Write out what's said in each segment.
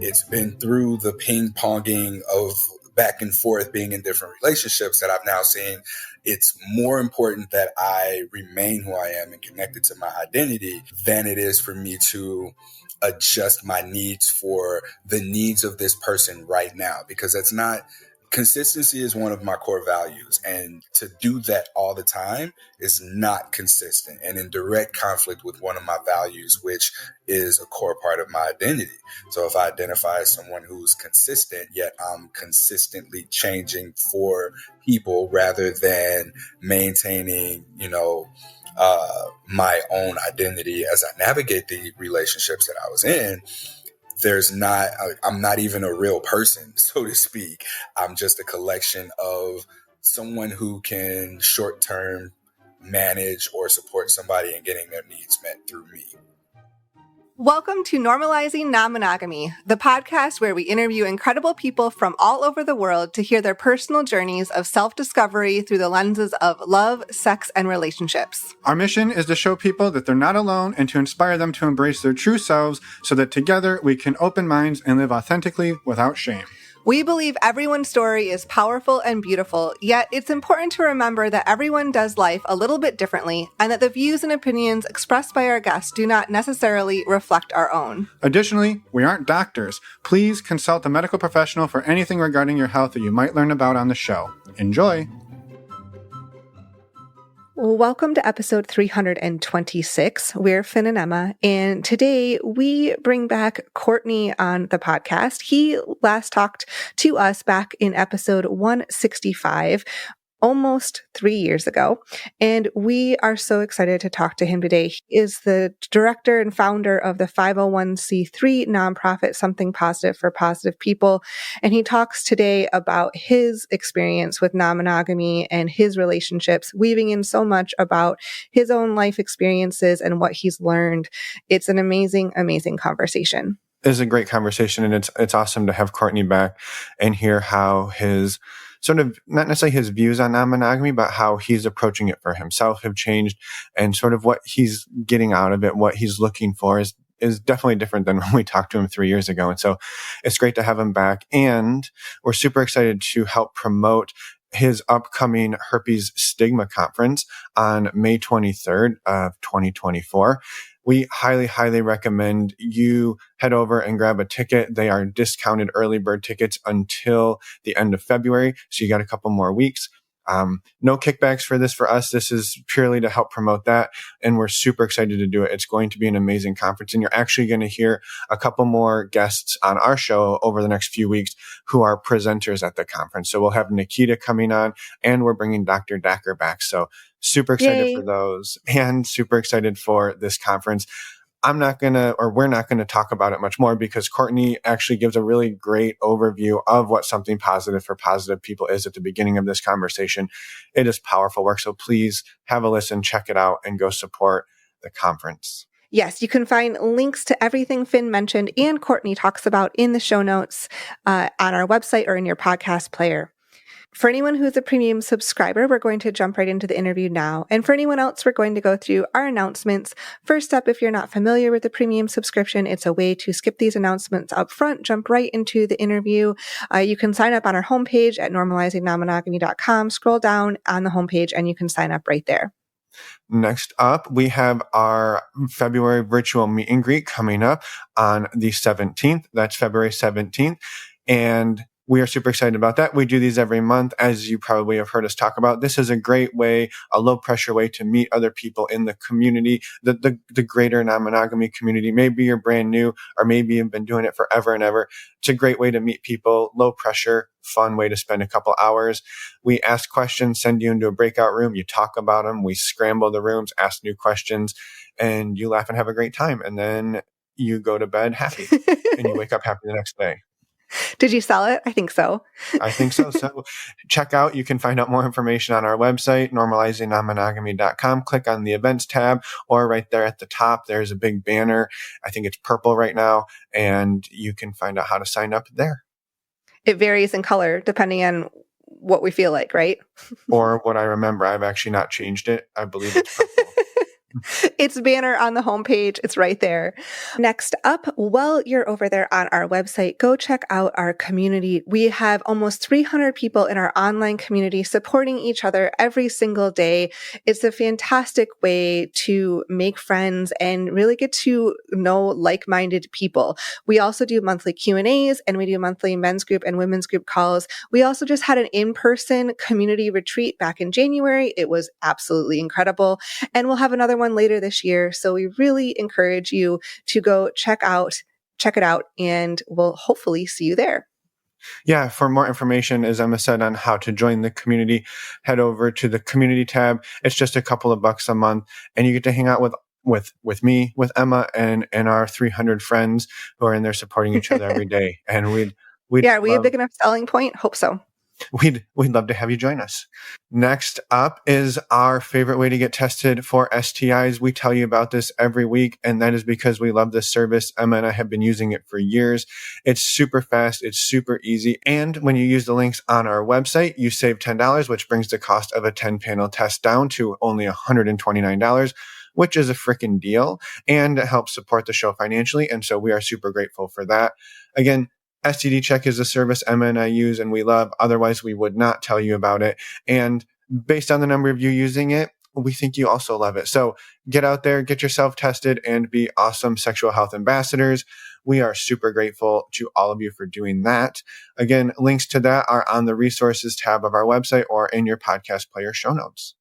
it's been through the ping-ponging of back and forth being in different relationships that I've now seen it's more important that I remain who I am and connected to my identity than it is for me to adjust my needs for the needs of this person right now, because that's not. Consistency is one of my core values, and to do that all the time is not consistent and in direct conflict with one of my values, which is a core part of my identity. So if I identify as someone who's consistent, yet I'm consistently changing for people rather than maintaining, my own identity as I navigate the relationships that I was in, I'm not even a real person, so to speak. I'm just a collection of someone who can short-term manage or support somebody in getting their needs met through me. Welcome to Normalizing Non-Monogamy, the podcast where we interview incredible people from all over the world to hear their personal journeys of self-discovery through the lenses of love, sex, and relationships. Our mission is to show people that they're not alone and to inspire them to embrace their true selves so that together we can open minds and live authentically without shame. We believe everyone's story is powerful and beautiful, yet it's important to remember that everyone does life a little bit differently and that the views and opinions expressed by our guests do not necessarily reflect our own. Additionally, we aren't doctors. Please consult a medical professional for anything regarding your health that you might learn about on the show. Enjoy! Well, welcome to episode 326. We're Finn and Emma, and today we bring back Courtney on the podcast. He last talked to us back in episode 165, almost 3 years ago, and we are so excited to talk to him today. He is the director and founder of the 501c3 nonprofit Something Positive for Positive People, and he talks today about his experience with non-monogamy and his relationships, weaving in so much about his own life experiences and what he's learned. It's an amazing, amazing conversation. It's a great conversation, and it's awesome to have Courtney back and hear how his sort of, not necessarily his views on non-monogamy, but how he's approaching it for himself have changed, and sort of what he's getting out of it, what he's looking for is definitely different than when we talked to him 3 years ago. And so it's great to have him back. And we're super excited to help promote his upcoming Herpes Stigma Conference on May 23rd of 2024. We highly, highly recommend you head over and grab a ticket. They are discounted early bird tickets until the end of February. So you got a couple more weeks. No kickbacks for this for us. This is purely to help promote that. And we're super excited to do it. It's going to be an amazing conference. And you're actually going to hear a couple more guests on our show over the next few weeks who are presenters at the conference. So we'll have Nikita coming on, and we're bringing Dr. Dacker back. So super excited Yay. for those, and super excited for this conference. we're not going to talk about it much more because Courtney actually gives a really great overview of what Something Positive for Positive People is at the beginning of this conversation. It is powerful work. So please have a listen, check it out, and go support the conference. Yes, you can find links to everything Finn mentioned and Courtney talks about in the show notes on our website or in your podcast player. For anyone who's a premium subscriber, we're going to jump right into the interview now. And for anyone else, we're going to go through our announcements. First up, if you're not familiar with the premium subscription, it's a way to skip these announcements up front, jump right into the interview. You can sign up on our homepage at normalizingnonmonogamy.com, scroll down on the homepage, and you can sign up right there. Next up, we have our February virtual meet and greet coming up on the 17th. That's February 17th. And we are super excited about that. We do these every month, as you probably have heard us talk about. This is a great way, a low pressure way to meet other people in the community, the greater non-monogamy community. Maybe you're brand new, or maybe you've been doing it forever and ever. It's a great way to meet people, low pressure, fun way to spend a couple hours. We ask questions, send you into a breakout room. You talk about them. We scramble the rooms, ask new questions, and you laugh and have a great time. And then you go to bed happy and you wake up happy the next day. Did you sell it? I think so. I think so. So check out, you can find out more information on our website, normalizingnonmonogamy.com. Click on the events tab, or right there at the top, there's a big banner. I think it's purple right now, and you can find out how to sign up there. It varies in color depending on what we feel like, right? Or what I remember. I've actually not changed it. I believe it's purple. It's banner on the homepage. It's right there. Next up, while you're over there on our website, go check out our community. We have almost 300 people in our online community supporting each other every single day. It's a fantastic way to make friends and really get to know like-minded people. We also do monthly Q&As, and we do monthly men's group and women's group calls. We also just had an in-person community retreat back in January. It was absolutely incredible. And we'll have another one later this year. So we really encourage you to go check it out, and we'll hopefully see you there. Yeah, for more information, as Emma said, on how to join the community, head over to the community tab. It's just a couple of bucks a month, and you get to hang out with me, with Emma, and our 300 friends who are in there supporting each other every day. And are we a big enough selling point? Hope so. We'd love to have you join us. Next up is our favorite way to get tested for STIs. We tell you about this every week, and that is because we love this service. Emma and I have been using it for years. It's super fast. It's super easy. And when you use the links on our website, you save $10, which brings the cost of a 10-panel test down to only $129, which is a freaking deal, and it helps support the show financially. And so we are super grateful for that. Again, STD Check is a service Emma and I use and we love. Otherwise, we would not tell you about it. And based on the number of you using it, we think you also love it. So get out there, get yourself tested, and be awesome sexual health ambassadors. We are super grateful to all of you for doing that. Again, links to that are on the resources tab of our website or in your podcast player show notes.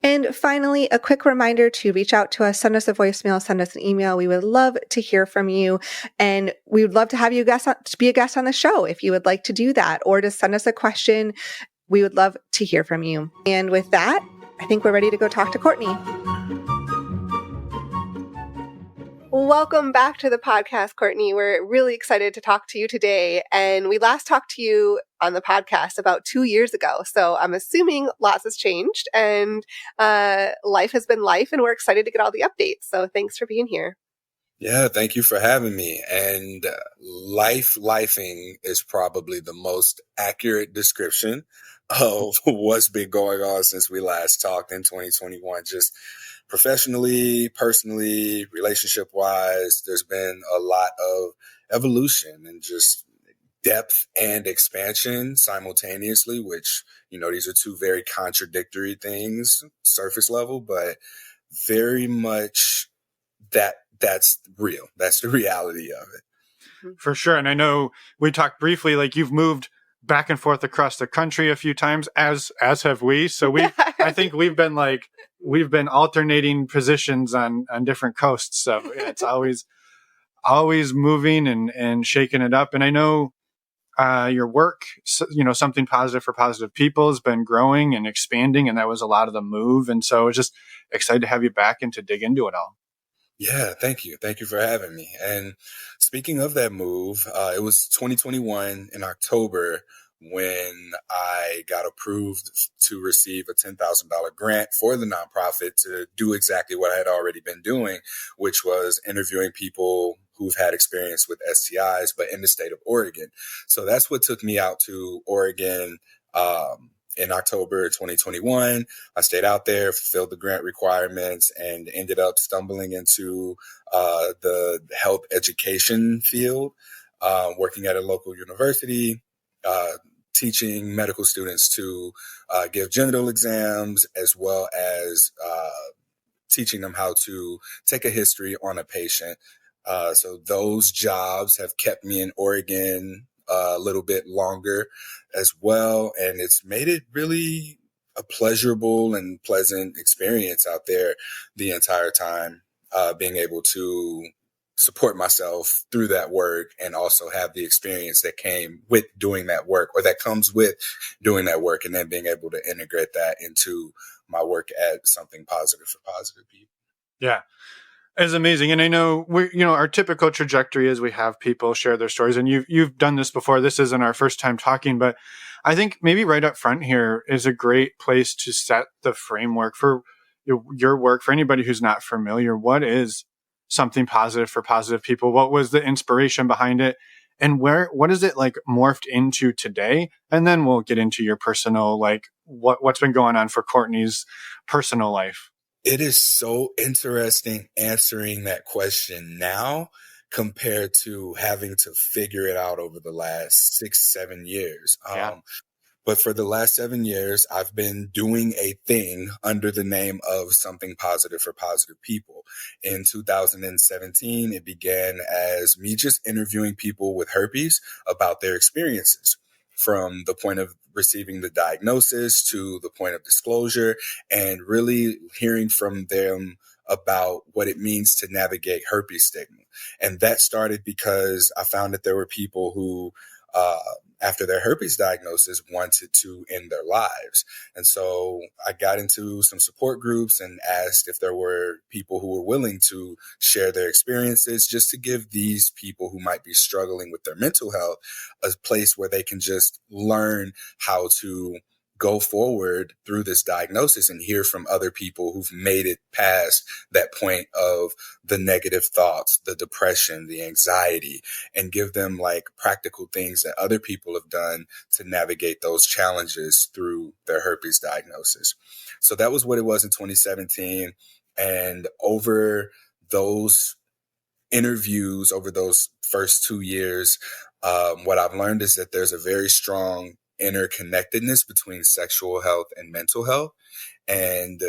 And finally, a quick reminder to reach out to us, send us a voicemail, send us an email. We would love to hear from you. And we would love to have you be a guest on the show if you would like to do that, or to send us a question. We would love to hear from you. And with that, I think we're ready to go talk to Courtney. Welcome back to the podcast, Courtney. We're really excited to talk to you today. And we last talked to you on the podcast about 2 years ago. So I'm assuming lots has changed and life has been life, and we're excited to get all the updates. So thanks for being here. Yeah, thank you for having me. And lifing is probably the most accurate description of what's been going on since we last talked in 2021. Just professionally, personally, relationship-wise, there's been a lot of evolution and just depth and expansion simultaneously, which, these are two very contradictory things, surface level, but very much that's real. That's the reality of it. For sure. And I know we talked briefly, like you've moved back and forth across the country a few times, as have we. So I think we've been alternating positions on different coasts. So it's always moving and shaking it up. And I know your work, Something Positive for Positive People has been growing and expanding, and that was a lot of the move. And so I was just excited to have you back and to dig into it all. Yeah, thank you. Thank you for having me. And speaking of that move, it was 2021 in October when I got approved to receive a $10,000 grant for the nonprofit to do exactly what I had already been doing, which was interviewing people who've had experience with STIs, but in the state of Oregon. So that's what took me out to Oregon in October 2021. I stayed out there, fulfilled the grant requirements, and ended up stumbling into the health education field, working at a local university, teaching medical students to give genital exams, as well as teaching them how to take a history on a patient. So those jobs have kept me in Oregon a little bit longer as well. And it's made it really a pleasurable and pleasant experience out there the entire time, being able to support myself through that work and also have the experience that came with doing that work, or that comes with doing that work, and then being able to integrate that into my work at Something Positive for Positive People. Yeah. It's amazing. And I know our typical trajectory is we have people share their stories, and you've done this before. This isn't our first time talking, but I think maybe right up front here is a great place to set the framework for your work. For anybody who's not familiar, what is Something Positive for Positive People? What was the inspiration behind it? And what is it like morphed into today? And then we'll get into your personal, like what's been going on for Courtney's personal life. It is so interesting answering that question now compared to having to figure it out over the last 6-7 years. Yeah. But for the last 7 years, I've been doing a thing under the name of Something Positive for Positive People. In 2017, it began as me just interviewing people with herpes about their experiences, from the point of receiving the diagnosis to the point of disclosure, and really hearing from them about what it means to navigate herpes stigma. And that started because I found that there were people who, after their herpes diagnosis, wanted to end their lives. And so I got into some support groups and asked if there were people who were willing to share their experiences, just to give these people who might be struggling with their mental health a place where they can just learn how to go forward through this diagnosis and hear from other people who've made it past that point of the negative thoughts, the depression, the anxiety, and give them like practical things that other people have done to navigate those challenges through their herpes diagnosis. So that was what it was in 2017. And over those interviews, over those first 2 years, what I've learned is that there's a very strong interconnectedness between sexual health and mental health. And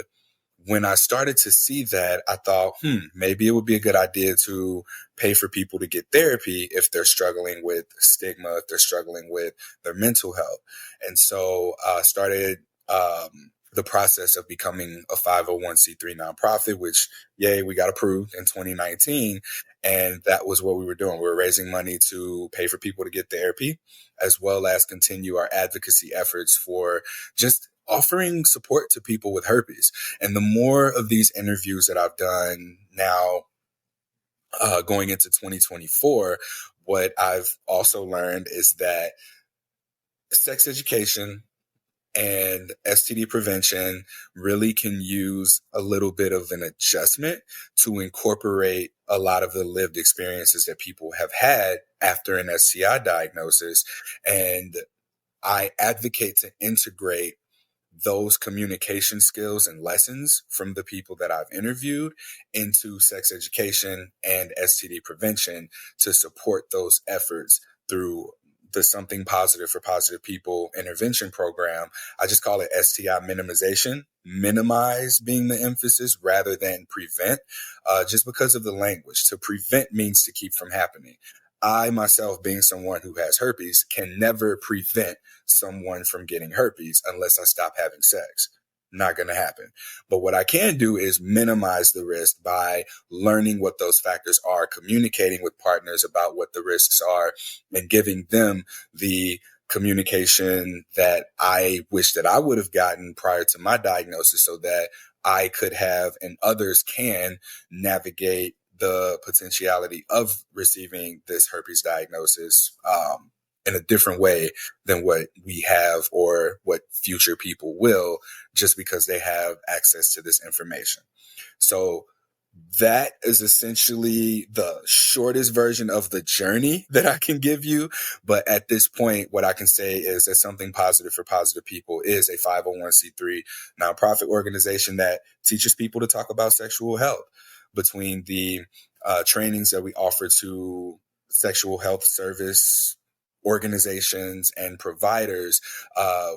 when I started to see that, I thought, maybe it would be a good idea to pay for people to get therapy if they're struggling with stigma, if they're struggling with their mental health. And so I started the process of becoming a 501c3 nonprofit, which, yay, we got approved in 2019. And that was what we were doing. We were raising money to pay for people to get therapy, as well as continue our advocacy efforts for just offering support to people with herpes. And the more of these interviews that I've done now, going into 2024, what I've also learned is that sex education and STD prevention really can use a little bit of an adjustment to incorporate a lot of the lived experiences that people have had after an STI diagnosis. And I advocate to integrate those communication skills and lessons from the people that I've interviewed into sex education and STD prevention to support those efforts through the Something Positive for Positive People intervention program. I just call it STI minimization, minimize being the emphasis rather than prevent, just because of the language. To prevent means to keep from happening. I myself, being someone who has herpes, can never prevent someone from getting herpes unless I stop having sex. Not going to happen. But what I can do is minimize the risk by learning what those factors are, communicating with partners about what the risks are, and giving them the communication that I wish that I would have gotten prior to my diagnosis, so that I could have and others can navigate the potentiality of receiving this herpes diagnosis in a different way than what we have or what future people will, just because they have access to this information. So that is essentially the shortest version of the journey that I can give you. But at this point, what I can say is that Something Positive for Positive People is a 501c3 nonprofit organization that teaches people to talk about sexual health. Between the trainings that we offer to sexual health service organizations and providers,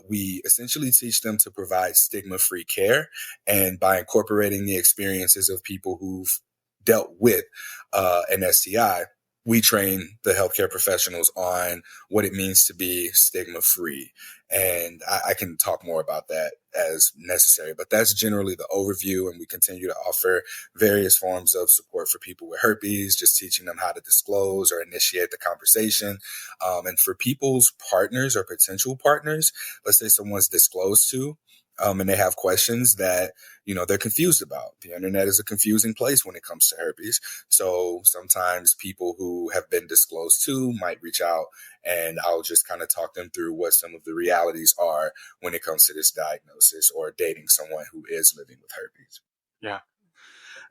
we essentially teach them to provide stigma-free care. And by incorporating the experiences of people who've dealt with an STI, we train the healthcare professionals on what it means to be stigma-free. And I can talk more about that as necessary, but that's generally the overview. And we continue to offer various forms of support for people with herpes, just teaching them how to disclose or initiate the conversation. And for people's partners or potential partners, let's say someone's disclosed to, and they have questions that, they're confused about. The internet is a confusing place when it comes to herpes. So sometimes people who have been disclosed to might reach out, and I'll just kind of talk them through what some of the realities are when it comes to this diagnosis or dating someone who is living with herpes. Yeah.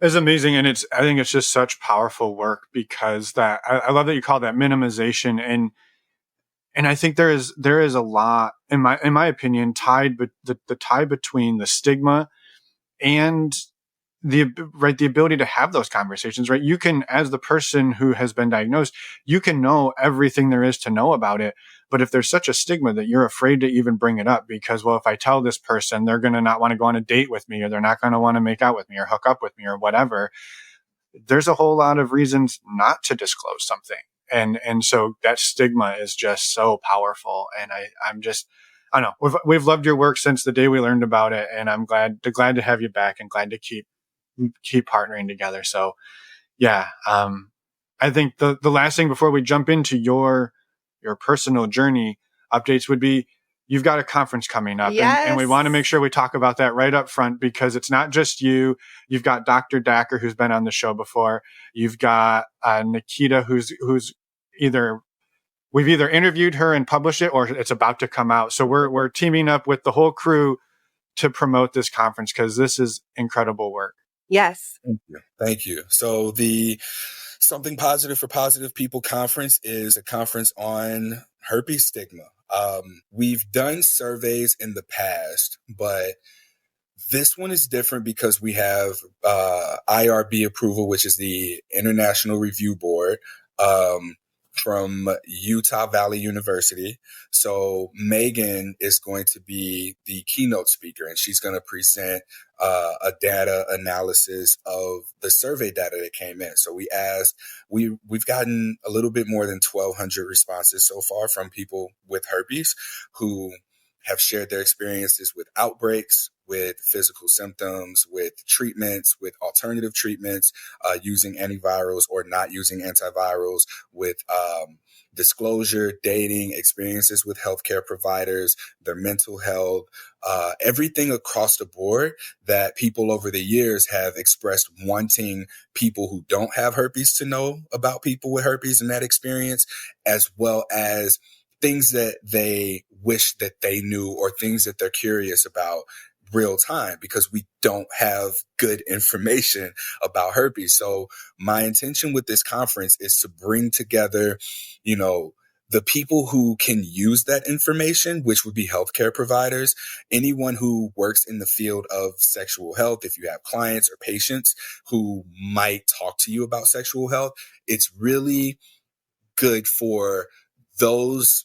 It's amazing. And I think it's just such powerful work, because I love that you call that minimization. And I think there is a lot, in my opinion, the tie between the stigma and the ability to have those conversations, right? You can, as the person who has been diagnosed, you can know everything there is to know about it. But if there's such a stigma that you're afraid to even bring it up because, well, if I tell this person, they're going to not want to go on a date with me, or they're not going to want to make out with me or hook up with me or whatever, there's a whole lot of reasons not to disclose something. And so that stigma is just so powerful. And I'm just, I don't know, we've loved your work since the day we learned about it. And I'm glad to have you back and glad to keep partnering together. So yeah, I think the last thing before we jump into your personal journey updates would be, you've got a conference coming up, and we want to make sure we talk about that right up front, because it's not just you. You've got Dr. Dacker, who's been on the show before. You've got Nikita, who's we've either interviewed her and published it, or it's about to come out. So we're teaming up with the whole crew to promote this conference, because this is incredible work. Yes. Thank you. So the Something Positive for Positive People conference is a conference on herpes stigma. We've done surveys in the past, but this one is different because we have IRB approval, which is the International Review Board, from Utah Valley University. So Megan is going to be the keynote speaker, and she's going to present a data analysis of the survey data that came in. So we've gotten a little bit more than 1,200 responses so far from people with herpes who have shared their experiences with outbreaks, with physical symptoms, with treatments, with alternative treatments, using antivirals or not using antivirals, with disclosure, dating, experiences with healthcare providers, their mental health, everything across the board that people over the years have expressed wanting people who don't have herpes to know about people with herpes and that experience, as well as things that they wish that they knew or things that they're curious about real time, because we don't have good information about herpes. So my intention with this conference is to bring together, the people who can use that information, which would be healthcare providers, anyone who works in the field of sexual health. If you have clients or patients who might talk to you about sexual health, it's really good for those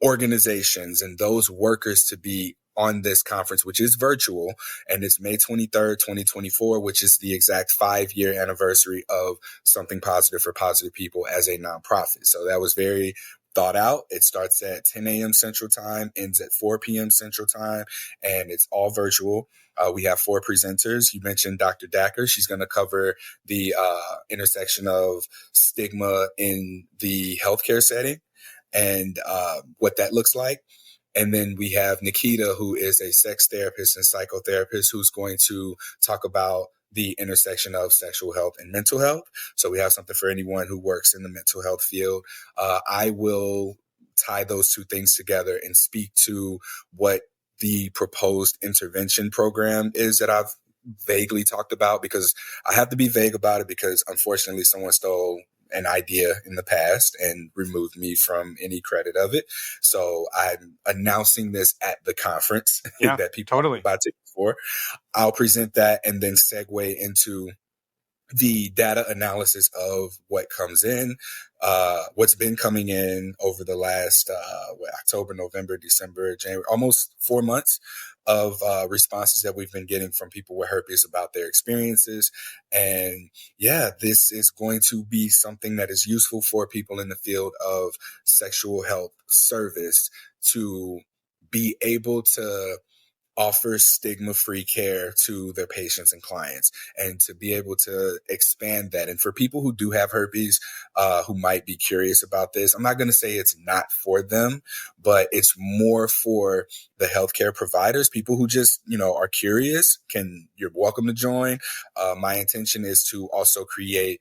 organizations and those workers to be on this conference, which is virtual, and it's May 23rd, 2024, which is the exact 5-year anniversary of Something Positive for Positive People as a nonprofit. So that was very thought out. It starts at 10 a.m. Central Time, ends at 4 p.m. Central Time, and it's all virtual. We have 4 presenters. You mentioned Dr. Dacker. She's going to cover the intersection of stigma in the healthcare setting and what that looks like. And then we have Nikita, who is a sex therapist and psychotherapist, who's going to talk about the intersection of sexual health and mental health. So we have something for anyone who works in the mental health field. I will tie those two things together and speak to what the proposed intervention program is that I've vaguely talked about, because I have to be vague about it, because unfortunately someone stole an idea in the past and removed me from any credit of it. So I'm announcing this at the conference that people are about to for. I'll present that and then segue into the data analysis of what comes in, what's been coming in over the last October, November, December, January, almost 4 months of responses that we've been getting from people with herpes about their experiences. And yeah, this is going to be something that is useful for people in the field of sexual health service to be able to offer stigma-free care to their patients and clients, and to be able to expand that. And for people who do have herpes, who might be curious about this, I'm not going to say it's not for them, but it's more for the healthcare providers, people who just, are curious. You're welcome to join. My intention is to also create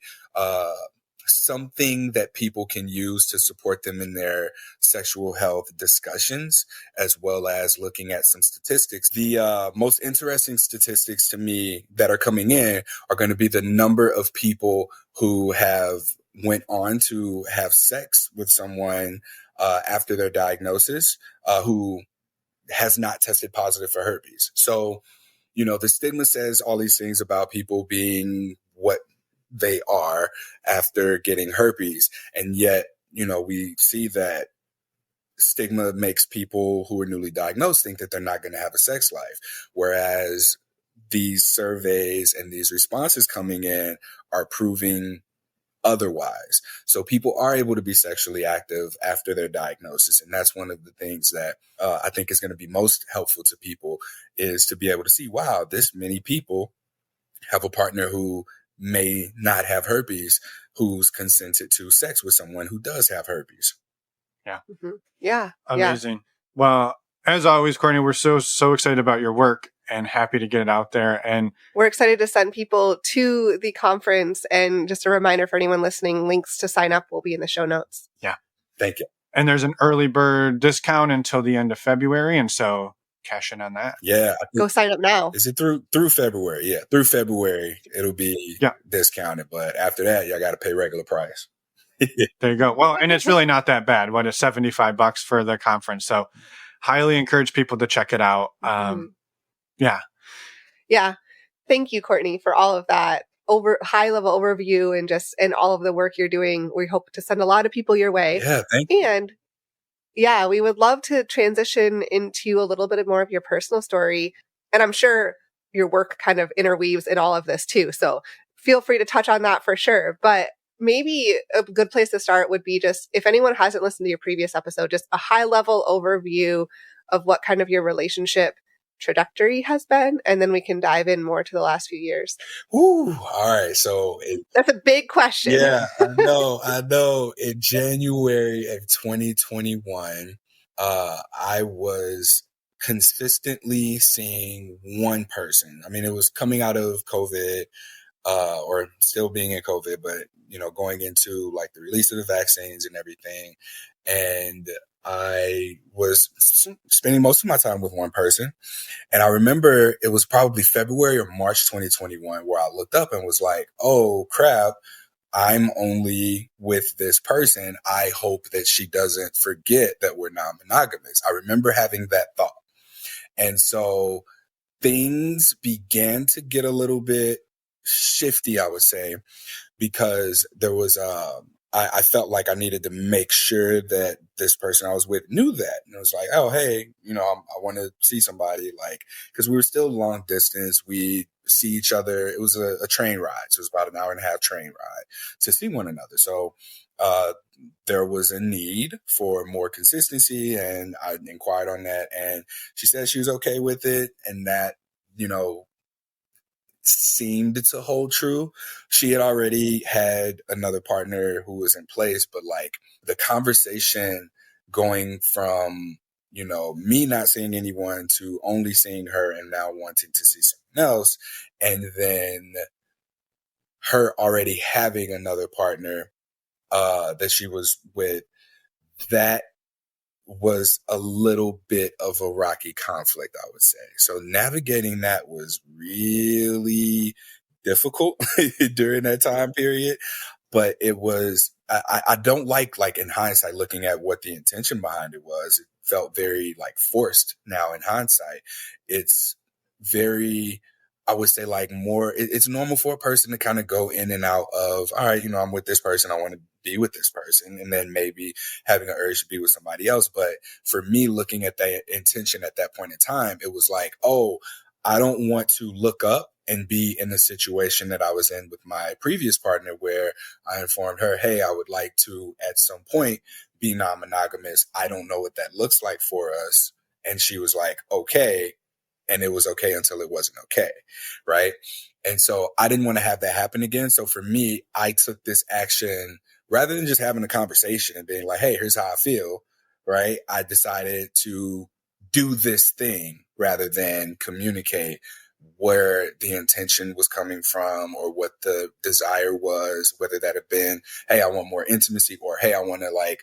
something that people can use to support them in their sexual health discussions, as well as looking at some statistics. The most interesting statistics to me that are coming in are going to be the number of people who have went on to have sex with someone after their diagnosis who has not tested positive for herpes. So, the stigma says all these things about people being what they are after getting herpes. And yet, we see that stigma makes people who are newly diagnosed think that they're not going to have a sex life. Whereas these surveys and these responses coming in are proving otherwise. So people are able to be sexually active after their diagnosis. And that's one of the things that I think is going to be most helpful to people, is to be able to see, wow, this many people have a partner who may not have herpes, who's consented to sex with someone who does have herpes. Yeah. Mm-hmm. Yeah. Amazing. Yeah. Well, as always, Courtney, we're so excited about your work and happy to get it out there. And we're excited to send people to the conference. And just a reminder for anyone listening, links to sign up will be in the show notes. Yeah. Thank you. And there's an early bird discount until the end of February. And so cash in on that. Yeah. Go sign up now. Is it through February? Yeah. Through February, it'll be discounted. But after that, y'all got to pay regular price. There you go. Well, and it's really not that bad. What is $75 for the conference? So highly encourage people to check it out. Yeah. Yeah. Thank you, Courtney, for all of that high level overview and all of the work you're doing. We hope to send a lot of people your way. Yeah. Thank you. And yeah, we would love to transition into a little bit more of your personal story. And I'm sure your work kind of interweaves in all of this too. So feel free to touch on that for sure. But maybe a good place to start would be just, if anyone hasn't listened to your previous episode, just a high level overview of what kind of your relationship trajectory has been. And then we can dive in more to the last few years. Ooh, all right. So that's a big question. Yeah, I know. In January of 2021, I was consistently seeing one person. I mean, it was coming out of COVID, or still being in COVID, but, going into like the release of the vaccines and everything. And I was spending most of my time with one person. And I remember it was probably February or March 2021 where I looked up and was like, oh crap, I'm only with this person. I hope that she doesn't forget that we're non-monogamous. I remember having that thought. And so things began to get a little bit shifty, I would say, because there was, I felt like I needed to make sure that this person I was with knew that. And it was like, oh, hey, I want to see somebody, like, because we were still long distance. We see each other. It was a train ride. So it was about an hour and a half train ride to see one another. So there was a need for more consistency, and I inquired on that. And she said she was okay with it, and that, seemed to hold true. She had already had another partner who was in place, but like the conversation going from, me not seeing anyone to only seeing her and now wanting to see someone else, and then her already having another partner that she was with, that was a little bit of a rocky conflict, I would say. So navigating that was really difficult during that time period. But it was, I don't like in hindsight, looking at what the intention behind it was. It felt very forced now in hindsight. It's very, I would say more, it's normal for a person to kind of go in and out of, all right, I'm with this person, I want to be with this person, and then maybe having an urge to be with somebody else. But for me, looking at that intention at that point in time, it was like, oh, I don't want to look up and be in the situation that I was in with my previous partner, where I informed her, hey, I would like to at some point be non-monogamous. I don't know what that looks like for us. And she was like, okay. And it was okay until it wasn't okay. Right. And so I didn't want to have that happen again. So for me, I took this action rather than just having a conversation and being like, hey, here's how I feel. Right. I decided to do this thing rather than communicate where the intention was coming from or what the desire was, whether that had been, hey, I want more intimacy, or, hey, I want to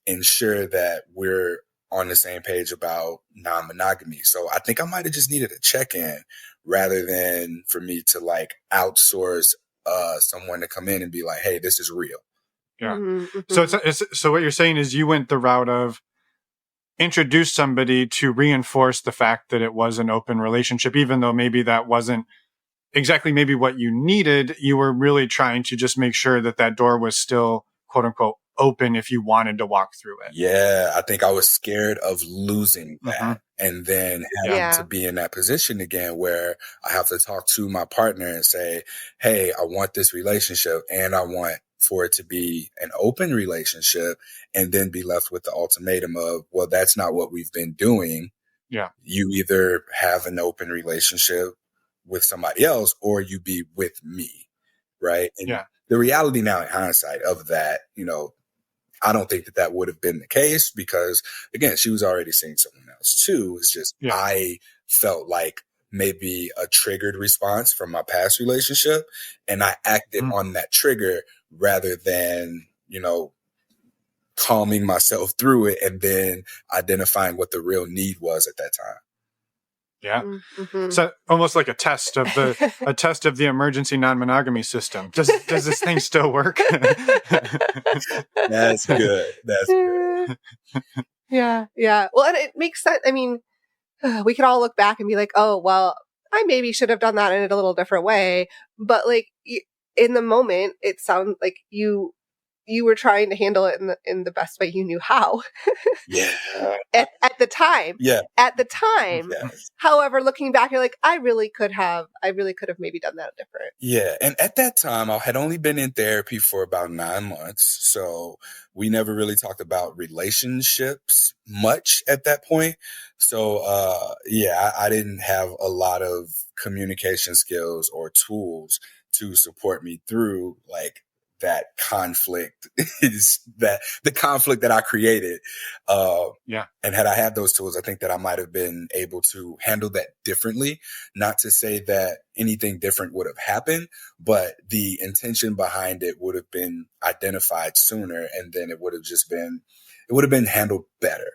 ensure that we're on the same page about non-monogamy. So I think I might have just needed a check-in rather than for me to outsource someone to come in and be like, hey, this is real. Yeah. Mm-hmm. So so what you're saying is you went the route of introduce somebody to reinforce the fact that it was an open relationship, even though maybe that wasn't exactly maybe what you needed. You were really trying to just make sure that that door was still, quote unquote, open if you wanted to walk through it. Yeah, I think I was scared of losing that and then having to be in that position again where I have to talk to my partner and say, hey, I want this relationship and I want for it to be an open relationship, and then be left with the ultimatum of, well, that's not what we've been doing. Yeah. You either have an open relationship with somebody else or you be with me. Right. And the reality now in hindsight of that, you know, I don't think that that would have been the case because, again, she was already seeing someone else too. It's just I felt like maybe a triggered response from my past relationship, and I acted on that trigger rather than, you know, calming myself through it and then identifying what the real need was at that time. Yeah. So almost like a test of the emergency non-monogamy system. Does this thing still work? That's good. That's good. Yeah. Well, and it makes sense. I mean, we can all look back and be like, oh, well, I maybe should have done that in a little different way. But like in the moment, it sounds like you were trying to handle it in the best way you knew how. Yeah. At the time. Yeah. At the time. Yes. However, looking back, you're like, I really could have maybe done that different. Yeah. And at that time, I had only been in therapy for about 9 months. So we never really talked about relationships much at that point. So, I didn't have a lot of communication skills or tools to support me through like that conflict is that the conflict that I created. And had I had those tools, I think that I might have been able to handle that differently. Not to say that anything different would have happened, but the intention behind it would have been identified sooner. And then it would have been handled better.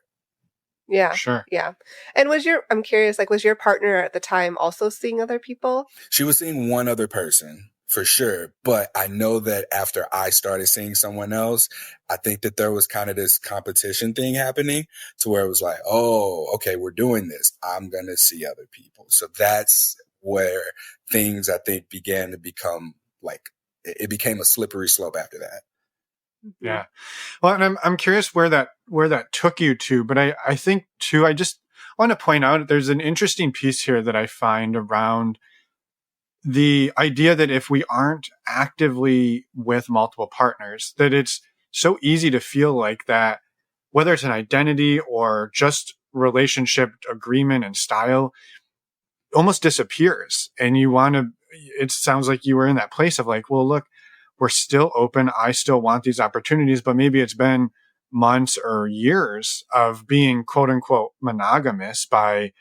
Yeah. Sure. Yeah. And I'm curious, like, was your partner at the time also seeing other people? She was seeing one other person. For sure. But I know that after I started seeing someone else, I think that there was kind of this competition thing happening to where it was like, oh, okay, we're doing this. I'm going to see other people. So that's where things, I think, began to become like, it became a slippery slope after that. Yeah. Well, and I'm curious where that took you to, but I think too, I just want to point out there's an interesting piece here that I find around the idea that if we aren't actively with multiple partners, that it's so easy to feel like that, whether it's an identity or just relationship agreement and style, almost disappears. And it sounds like you were in that place of like, well, look, we're still open. I still want these opportunities, but maybe it's been months or years of being quote unquote monogamous by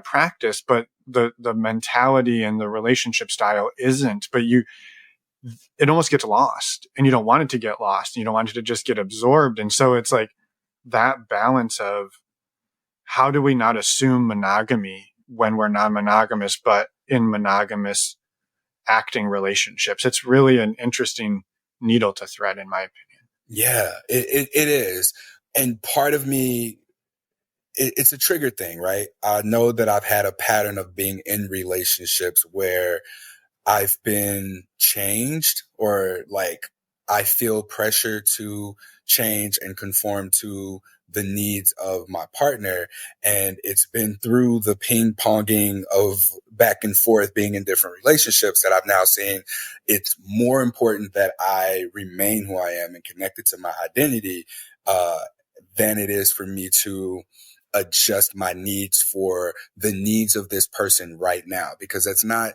practice, but the mentality and the relationship style isn't, but it almost gets lost, and you don't want it to get lost. And you don't want it to just get absorbed. And so it's like that balance of how do we not assume monogamy when we're non-monogamous, but in monogamous acting relationships? It's really an interesting needle to thread, in my opinion. Yeah, it is. And part of me, it's a trigger thing, right? I know that I've had a pattern of being in relationships where I've been changed, or like I feel pressure to change and conform to the needs of my partner. And it's been through the ping ponging of back and forth being in different relationships that I've now seen it's more important that I remain who I am and connected to my identity than it is for me to adjust my needs for the needs of this person right now, because that's not.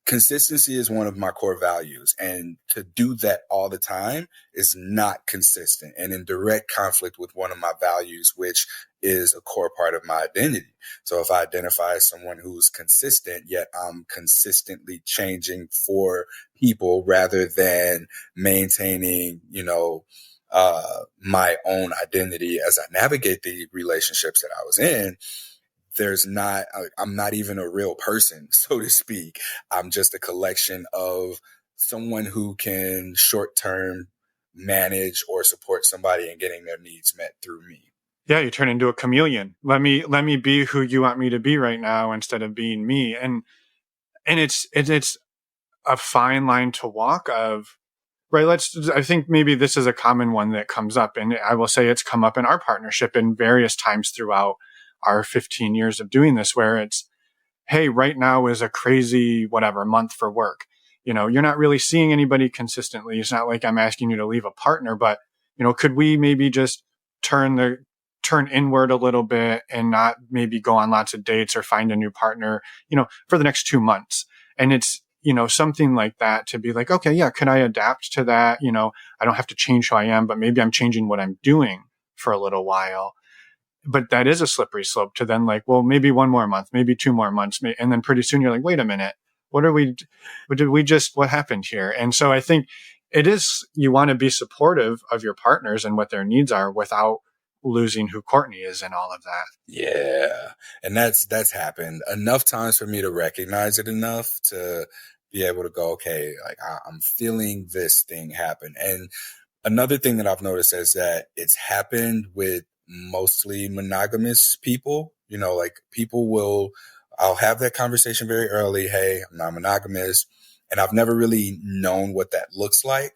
Consistency is one of my core values, and to do that all the time is not consistent and in direct conflict with one of my values, which is a core part of my identity. So if I identify as someone who's consistent, yet I'm consistently changing for people rather than maintaining, my own identity as I navigate the relationships that I was in, I'm not even a real person, so to speak. I'm just a collection of someone who can short-term manage or support somebody in getting their needs met through me. yeah, you turn into a chameleon. Let me be who you want me to be right now instead of being me. And it's a fine line to walk of, right. I think maybe this is a common one that comes up, and I will say it's come up in our partnership in various times throughout our 15 years of doing this, where it's, hey, right now is a crazy, whatever, month for work. You're not really seeing anybody consistently. It's not like I'm asking you to leave a partner, but, could we maybe just turn inward a little bit and not maybe go on lots of dates or find a new partner, for the next 2 months. And it's, something like that, to be like, okay, yeah, can I adapt to that? I don't have to change who I am, but maybe I'm changing what I'm doing for a little while. But that is a slippery slope to then like, well, maybe 1 more month, maybe 2 more months. And then pretty soon you're like, wait a minute, what happened here? And so I think you want to be supportive of your partners and what their needs are without losing who Courtney is and all of that. Yeah. And that's happened enough times for me to recognize it enough to be able to go, okay, like I'm feeling this thing happen. And another thing that I've noticed is that it's happened with mostly monogamous people. Like I'll have that conversation very early. Hey, I'm not monogamous. And I've never really known what that looks like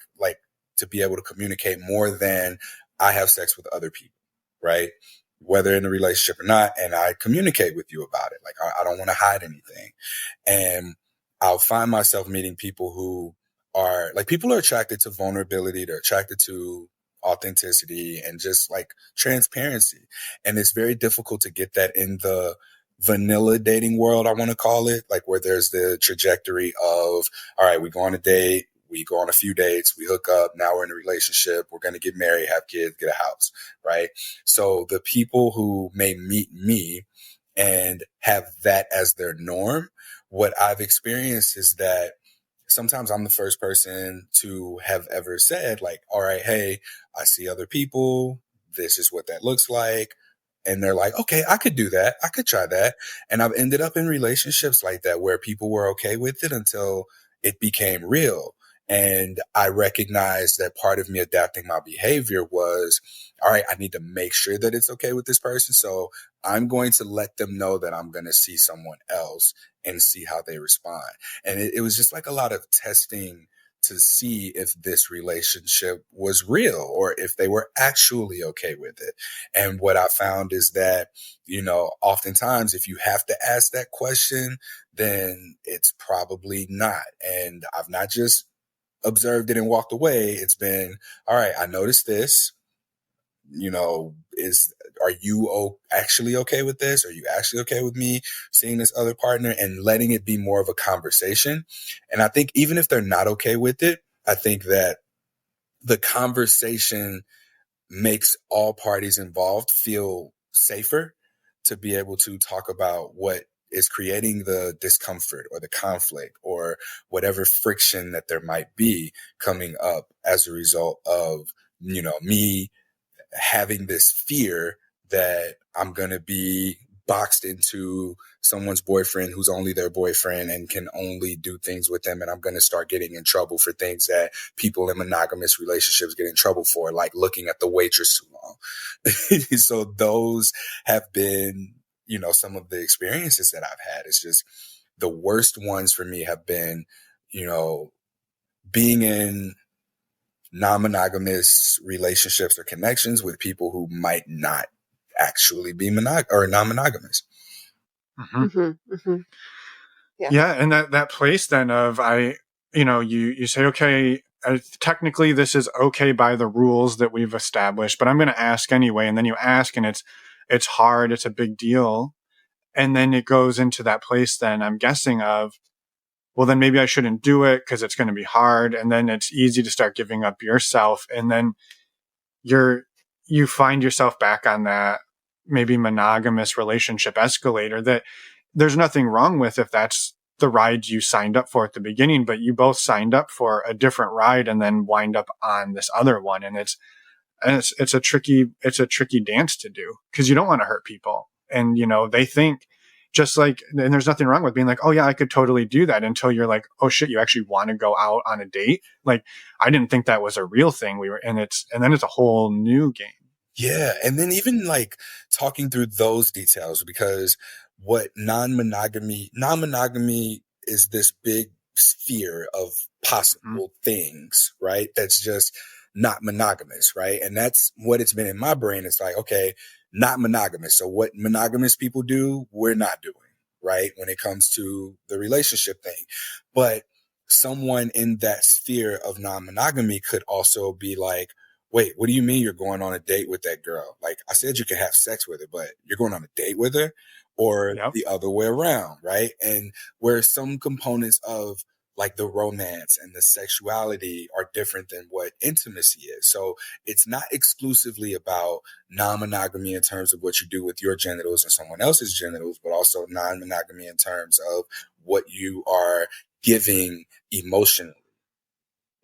to be able to communicate more than I have sex with other people, right? Whether in a relationship or not. And I communicate with you about it. Like I don't want to hide anything. And I'll find myself meeting people who people are attracted to vulnerability. They're attracted to authenticity and just like transparency. And it's very difficult to get that in the vanilla dating world, I want to call it, like where there's the trajectory of, all right, we go on a date, we go on a few dates, we hook up, now we're in a relationship, we're going to get married, have kids, get a house, right? So the people who may meet me and have that as their norm, what I've experienced is that sometimes I'm the first person to have ever said like, all right, hey, I see other people. This is what that looks like. And they're like, okay, I could do that. I could try that. And I've ended up in relationships like that where people were okay with it until it became real. And I recognized that part of me adapting my behavior was, all right, I need to make sure that it's okay with this person. So I'm going to let them know that I'm going to see someone else and see how they respond. And it was just like a lot of testing to see if this relationship was real or if they were actually okay with it. And what I found is that, oftentimes if you have to ask that question, then it's probably not. And I've not just observed it and walked away. It's been, all right, I noticed this, are you actually okay with this? Are you actually okay with me seeing this other partner, and letting it be more of a conversation? And I think even if they're not okay with it, I think that the conversation makes all parties involved feel safer to be able to talk about what is creating the discomfort or the conflict or whatever friction that there might be coming up as a result of, me having this fear that I'm going to be boxed into someone's boyfriend who's only their boyfriend and can only do things with them. And I'm going to start getting in trouble for things that people in monogamous relationships get in trouble for, like looking at the waitress too long. So those have been, some of the experiences that I've had. It's just the worst ones for me have been, being in non-monogamous relationships or connections with people who might not actually be non-monogamous. Mm-hmm. Mm-hmm, mm-hmm. Yeah. And that place then of you say, okay, technically this is okay by the rules that we've established, but I'm going to ask anyway. And then you ask and it's hard. It's a big deal. And then it goes into that place then, I'm guessing, of, well, then maybe I shouldn't do it because it's going to be hard. And then it's easy to start giving up yourself. And then you find yourself back on that maybe monogamous relationship escalator that there's nothing wrong with if that's the ride you signed up for at the beginning, but you both signed up for a different ride and then wind up on this other one. And it's a tricky dance to do because you don't want to hurt people. And, they think just like, and there's nothing wrong with being like, oh yeah, I could totally do that, until you're like, oh shit, you actually want to go out on a date. Like, I didn't think that was a real thing. And then it's a whole new game. Yeah. And then even like talking through those details, because what non-monogamy is this big sphere of possible things, right? That's just not monogamous, right? And that's what it's been in my brain. It's like, okay, not monogamous. So what monogamous people do, we're not doing, right? When it comes to the relationship thing. But someone in that sphere of non-monogamy could also be like, wait, what do you mean you're going on a date with that girl? Like, I said you can have sex with her, but you're going on a date with her, or Yep. the other way around, right? And where some components of like the romance and the sexuality are different than what intimacy is. So it's not exclusively about non-monogamy in terms of what you do with your genitals and someone else's genitals, but also non-monogamy in terms of what you are giving emotionally.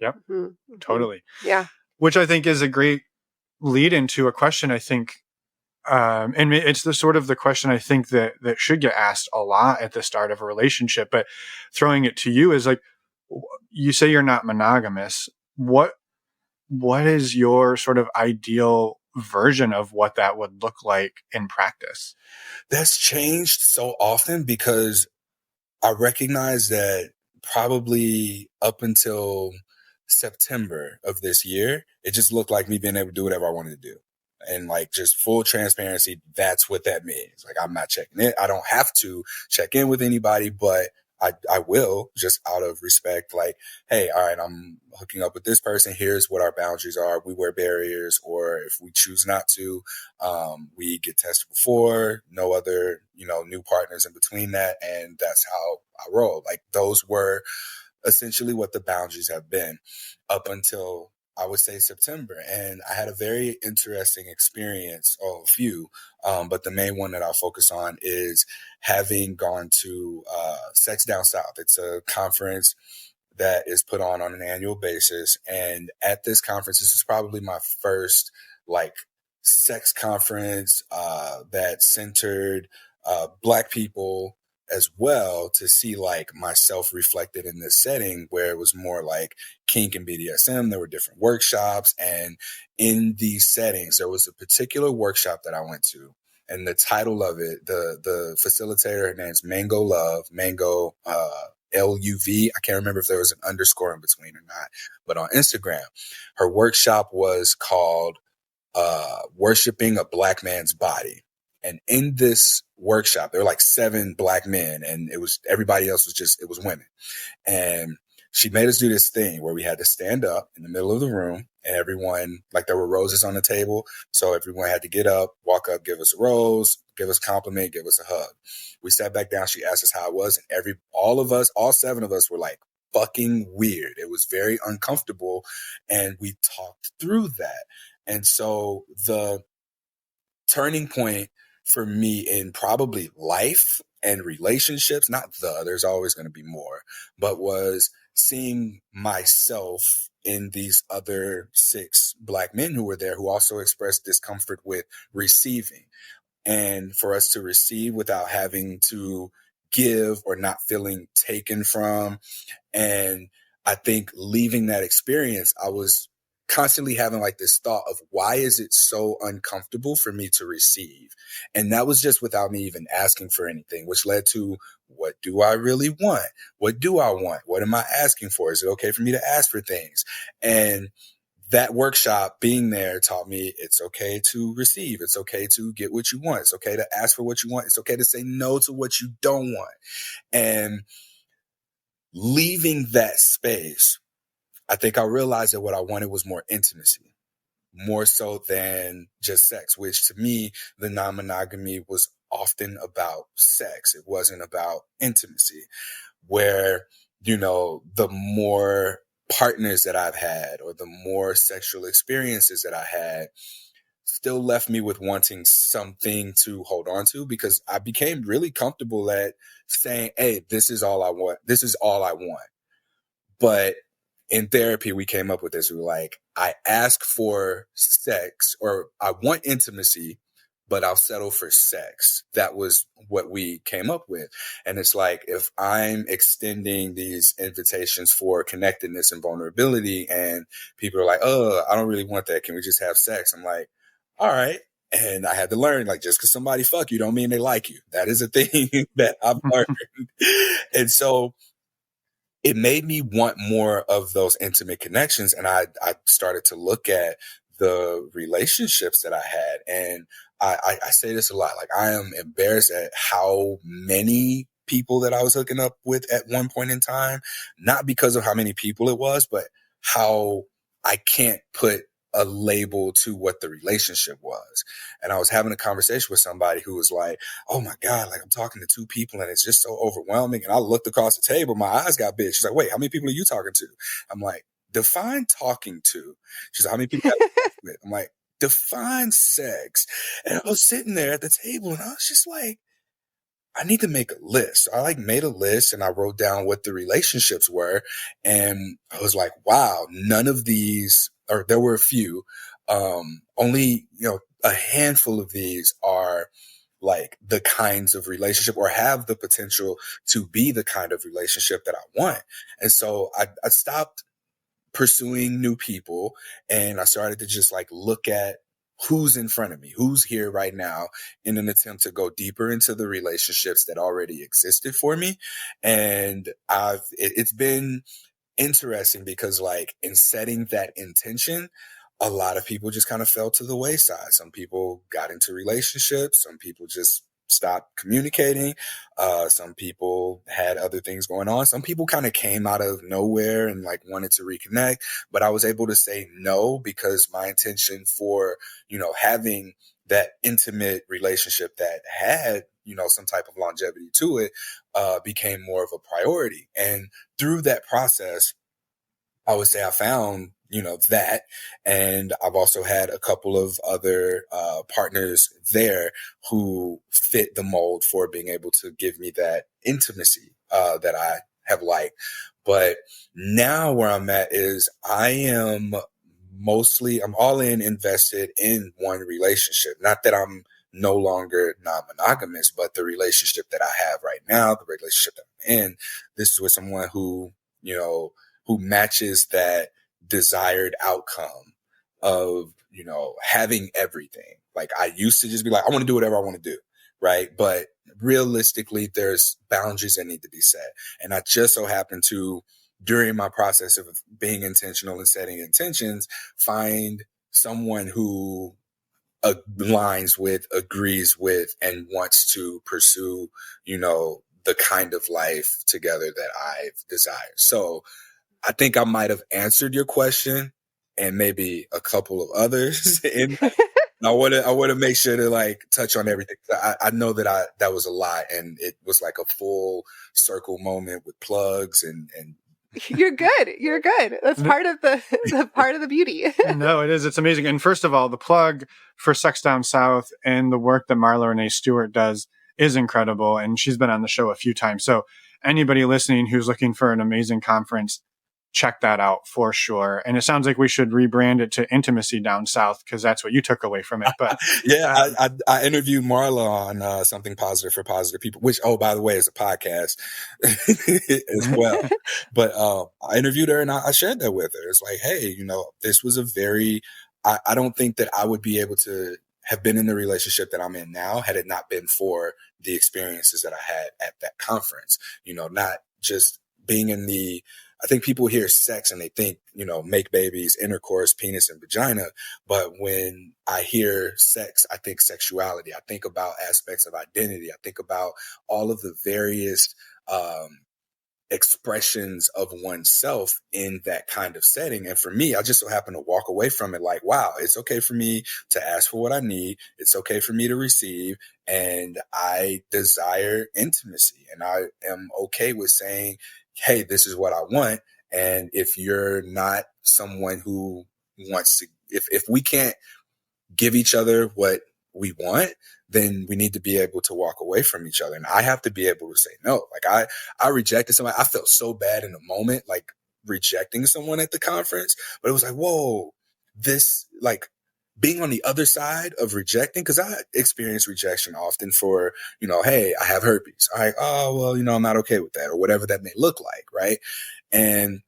Yep. Mm-hmm. Totally. Yeah. Which I think is a great lead into a question, I think. And it's the sort of the question I think that should get asked a lot at the start of a relationship, but throwing it to you is like, you say you're not monogamous. What is your sort of ideal version of what that would look like in practice? That's changed so often because I recognize that probably up until September of this year, it just looked like me being able to do whatever I wanted to do. And like just full transparency, that's what that means. Like I'm not checking in. I don't have to check in with anybody, but I will, just out of respect. Like, hey, all right, I'm hooking up with this person. Here's what our boundaries are. We wear barriers, or if we choose not to, we get tested before, no other, new partners in between that. And that's how I roll. Like those were essentially what the boundaries have been up until I would say September. And I had a very interesting experience, or a few, but the main one that I'll focus on is having gone to Sex Down South. It's a conference that is put on an annual basis. And at this conference, this is probably my first like sex conference that centered Black people as well, to see like myself reflected in this setting where it was more like kink and BDSM. There were different workshops, and in these settings, there was a particular workshop that I went to, and the title of it, the facilitator, her name's Mango Love, Mango LUV. I can't remember if there was an underscore in between or not, but on Instagram, her workshop was called Worshiping a Black Man's Body. And in this workshop, there were like 7 Black men, and everybody else it was women. And she made us do this thing where we had to stand up in the middle of the room, and everyone, like there were roses on the table. So everyone had to get up, walk up, give us a rose, give us a compliment, give us a hug. We sat back down. She asked us how it was. And all 7 of us were like fucking weird. It was very uncomfortable. And we talked through that. And so the turning point for me in probably life and relationships, there's always going to be more, but was seeing myself in these other 6 Black men who were there, who also expressed discomfort with receiving. And for us to receive without having to give or not feeling taken from. And I think leaving that experience, I was constantly having like this thought of, why is it so uncomfortable for me to receive? And that was just without me even asking for anything, which led to, what do I really want? What do I want? What am I asking for? Is it okay for me to ask for things? And that workshop, being there, taught me it's okay to receive. It's okay to get what you want. It's okay to ask for what you want. It's okay to say no to what you don't want. And leaving that space, I think I realized that what I wanted was more intimacy, more so than just sex, which to me, the non-monogamy was often about sex. It wasn't about intimacy, where, the more partners that I've had, or the more sexual experiences that I had, still left me with wanting something to hold on to, because I became really comfortable at saying, hey, this is all I want. This is all I want. But in therapy, we came up with this. We were like, I ask for sex, or I want intimacy, but I'll settle for sex. That was what we came up with. And it's like, if I'm extending these invitations for connectedness and vulnerability, and people are like, oh, I don't really want that. Can we just have sex? I'm like, all right. And I had to learn, like, just because somebody fuck you don't mean they like you. That is a thing that I've learned. And so it made me want more of those intimate connections. And I started to look at the relationships that I had. And I say this a lot, like, I am embarrassed at how many people that I was hooking up with at one point in time, not because of how many people it was, but how I can't put a label to what the relationship was. And I was having a conversation with somebody who was like, oh my God, like, I'm talking to two people and it's just so overwhelming. And I looked across the table, my eyes got big. She's like, wait, how many people are you talking to? I'm like, define talking to. She's like, how many people have you talked with? I'm like, define sex. And I was sitting there at the table and I was just like, I need to make a list. So I like made a list and I wrote down what the relationships were. And I was like, wow, none of these, or there were a few, only, a handful of these are like the kinds of relationship or have the potential to be the kind of relationship that I want. And so I stopped pursuing new people and I started to just like look at who's in front of me, who's here right now, in an attempt to go deeper into the relationships that already existed for me. And it's been interesting because, like, in setting that intention, a lot of people just kind of fell to the wayside. Some people got into relationships. Some people just stopped communicating. Some people had other things going on. Some people kind of came out of nowhere and like wanted to reconnect, but I was able to say no because my intention for, having that intimate relationship that had, some type of longevity to it, became more of a priority. And through that process, I would say I found, that. And I've also had a couple of other partners there who fit the mold for being able to give me that intimacy that I have liked. But now where I'm at is I'm all in invested in one relationship. Not that I'm no longer non-monogamous, but the relationship that I have right now, the relationship that I'm in, this is with someone who matches that desired outcome of, having everything. Like, I used to just be like, I want to do whatever I want to do. Right. But realistically, there's boundaries that need to be set. And I just so happen to, during my process of being intentional and setting intentions, find someone who aligns with, agrees with, and wants to pursue, the kind of life together that I've desired. So I think I might have answered your question and maybe a couple of others. And I want to make sure to like touch on everything. I know that that was a lot, and it was like a full circle moment with plugs and You're good. You're good. That's part of the part of the beauty. No, it is. It's amazing. And first of all, the plug for Sex Down South and the work that Marla Renee Stewart does is incredible. And she's been on the show a few times. So anybody listening who's looking for an amazing conference, check that out for sure. And it sounds like we should rebrand it to Intimacy Down South because that's what you took away from it. But yeah, I interviewed Marla on Something Positive for Positive People, which, oh, by the way, is a podcast as well. But I interviewed her and I shared that with her. It's like, hey, this was I don't think that I would be able to have been in the relationship that I'm in now had it not been for the experiences that I had at that conference. Not just being in I think people hear sex and they think, make babies, intercourse, penis and vagina. But when I hear sex, I think sexuality. I think about aspects of identity. I think about all of the various expressions of oneself in that kind of setting. And for me, I just so happen to walk away from it like, wow, it's okay for me to ask for what I need. It's okay for me to receive. And I desire intimacy. And I am okay with saying, hey, this is what I want. And if you're not someone who wants to, if we can't give each other what we want, then we need to be able to walk away from each other. And I have to be able to say no. Like I rejected somebody. I felt so bad in the moment, like rejecting someone at the conference, but it was like, whoa, this, like, being on the other side of rejecting, because I experience rejection often for, hey, I have herpes. All right, oh, well, I'm not okay with that, or whatever that may look like, right? And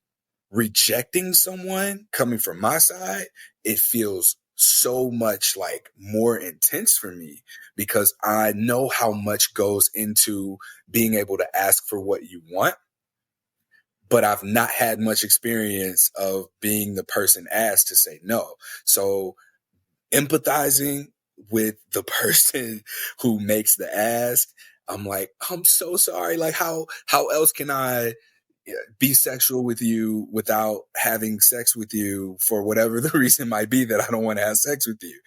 rejecting someone coming from my side, it feels so much like more intense for me because I know how much goes into being able to ask for what you want, but I've not had much experience of being the person asked to say no. So empathizing with the person who makes the ask, I'm like, I'm so sorry. Like how else can I be sexual with you without having sex with you for whatever the reason might be that I don't want to have sex with you.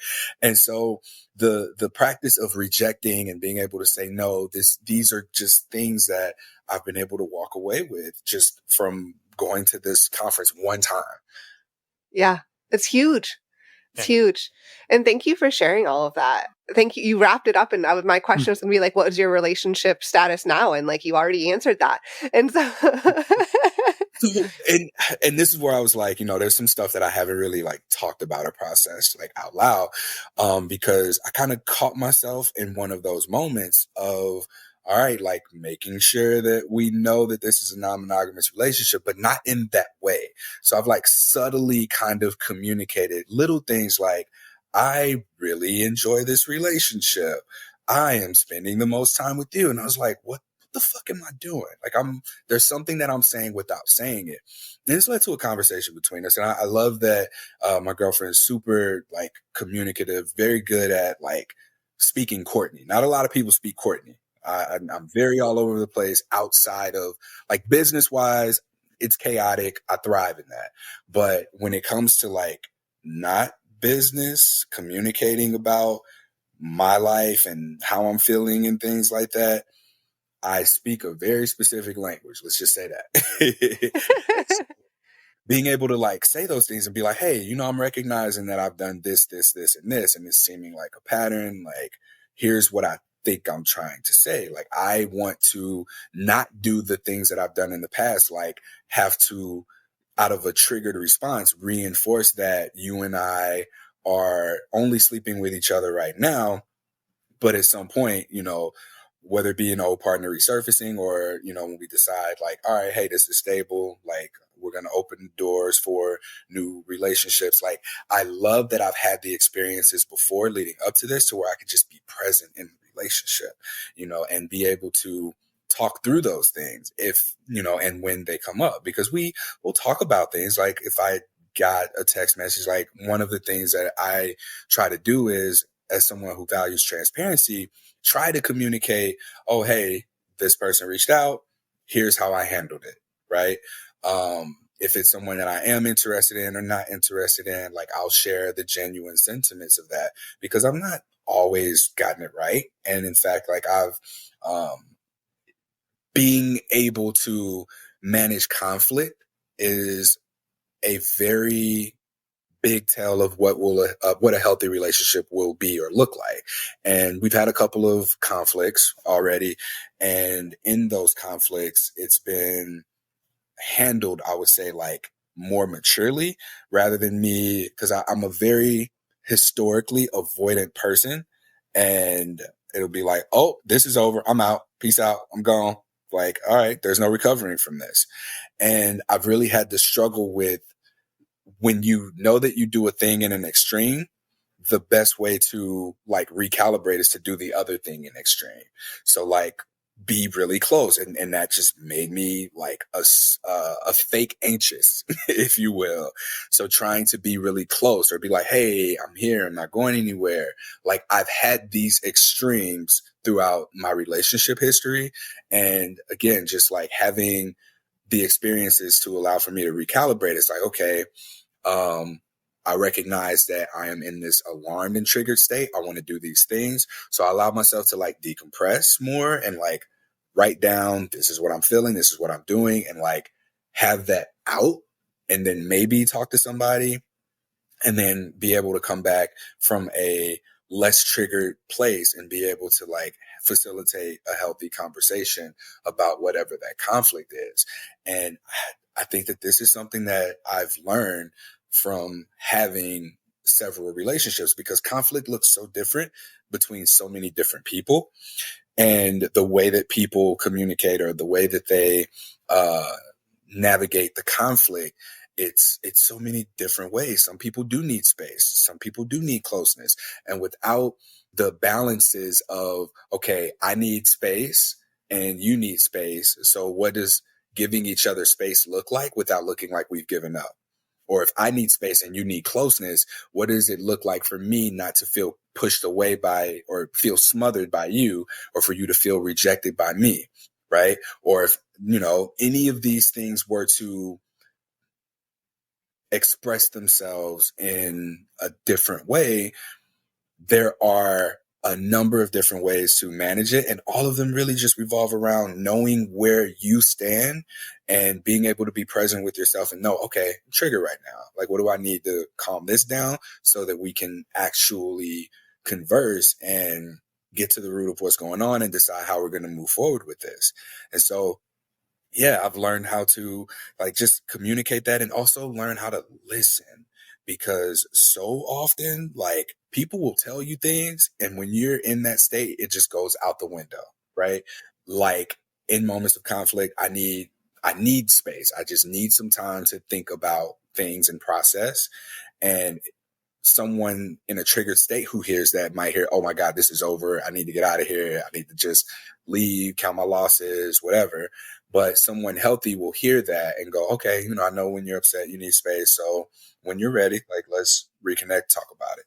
And so the practice of rejecting and being able to say no, these are just things that I've been able to walk away with just from going to this conference one time. Yeah, it's huge. It's huge. And thank you for sharing all of that. Thank you. You wrapped it up, and my question was going to be like, what is your relationship status now? And like, you already answered that. And so, and this is where I was like, there's some stuff that I haven't really like talked about or processed like out loud, because I kind of caught myself in one of those moments of, all right, like making sure that we know that this is a non-monogamous relationship, but not in that way. So I've like subtly kind of communicated little things like, I really enjoy this relationship. I am spending the most time with you. And I was like, what the fuck am I doing? Like there's something that I'm saying without saying it. And this led to a conversation between us. And I love that my girlfriend is super like communicative, very good at like speaking Courtney. Not a lot of people speak Courtney. I'm very all over the place outside of like business wise. It's chaotic. I thrive in that. But when it comes to like not business, communicating about my life and how I'm feeling and things like that, I speak a very specific language. Let's just say that. Being able to like say those things and be like, hey, I'm recognizing that I've done this, this, this, and this, and it's seeming like a pattern. Like, here's what I think I'm trying to say. Like, I want to not do the things that I've done in the past, like have to, out of a triggered response, reinforce that you and I are only sleeping with each other right now. But at some point, whether it be an old partner resurfacing or, when we decide like, all right, hey, this is stable, like we're going to open doors for new relationships. Like, I love that I've had the experiences before leading up to this to where I could just be present in the relationship, and be able to talk through those things if, and when they come up, because we will talk about things like if I got a text message, like one of the things that I try to do is, as someone who values transparency, try to communicate, oh, hey, this person reached out. Here's how I handled it. Right. If it's someone that I am interested in or not interested in, like I'll share the genuine sentiments of that because I've not always gotten it right. And in fact, like I've, being able to manage conflict is a very big tell of what a healthy relationship will be or look like. And we've had a couple of conflicts already. And in those conflicts, it's been handled, I would say, like more maturely rather than me, because I'm a very historically avoidant person. And it'll be like, oh, this is over. I'm out. Peace out. I'm gone. Like, all right, there's no recovering from this. And I've really had to struggle with, when you know that you do a thing in an extreme, the best way to like recalibrate is to do the other thing in extreme. So like be really close. And that just made me like a fake anxious, if you will. So trying to be really close or be like, hey, I'm here. I'm not going anywhere. Like I've had these extremes throughout my relationship history. And again, just like having the experiences to allow for me to recalibrate. It's like, okay, I recognize that I am in this alarmed and triggered state. I want to do these things. So I allow myself to like decompress more and like write down, this is what I'm feeling. This is what I'm doing. And like have that out and then maybe talk to somebody and then be able to come back from a less triggered place and be able to like facilitate a healthy conversation about whatever that conflict is. And I think that this is something that I've learned from having several relationships, because conflict looks so different between so many different people, and the way that people communicate or the way that they navigate the conflict it's so many different ways. Some people do need space. Some people do need closeness. And without the balances of, okay, I need space and you need space. So what does giving each other space look like without looking like we've given up? Or if I need space and you need closeness, what does it look like for me not to feel pushed away by or feel smothered by you, or for you to feel rejected by me, right? Or if, any of these things were to express themselves in a different way, there are a number of different ways to manage it. And all of them really just revolve around knowing where you stand and being able to be present with yourself and know, okay, I'm triggered right now. Like, what do I need to calm this down so that we can actually converse and get to the root of what's going on and decide how we're going to move forward with this. And so, yeah, I've learned how to just communicate that, and also learn how to listen, because so often people will tell you things, and when you're in that state, it just goes out the window, right? Like, in moments of conflict, I need space. I just need some time to think about things and process. And someone in a triggered state who hears that might hear, oh my God, this is over. I need to get out of here. I need to just leave, count my losses, whatever. But someone healthy will hear that and go, okay, I know when you're upset, you need space. So when you're ready, let's reconnect, talk about it.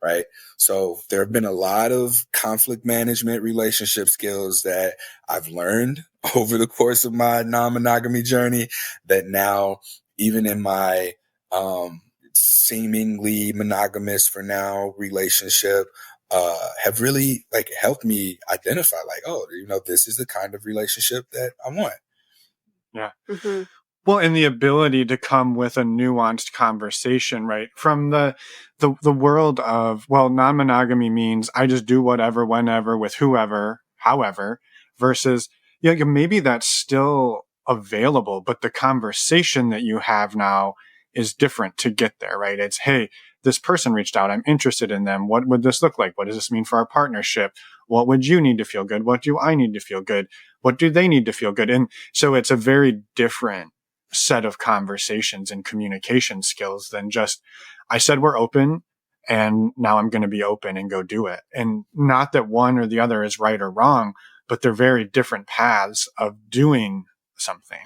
Right. So there have been a lot of conflict management, relationship skills that I've learned over the course of my non-monogamy journey that now, even in my, seemingly monogamous for now relationship, have really helped me identify this is the kind of relationship that I want. Yeah. Mm-hmm. Well, and the ability to come with a nuanced conversation, right? From the world of, well, non-monogamy means I just do whatever, whenever, with whoever, however, versus, maybe that's still available, but the conversation that you have now is different to get there, right? It's, hey, this person reached out. I'm interested in them. What would this look like? What does this mean for our partnership? What would you need to feel good? What do I need to feel good? What do they need to feel good? And so it's a very different set of conversations and communication skills than just, I said we're open and now I'm going to be open and go do it. And not that one or the other is right or wrong, but they're very different paths of doing something.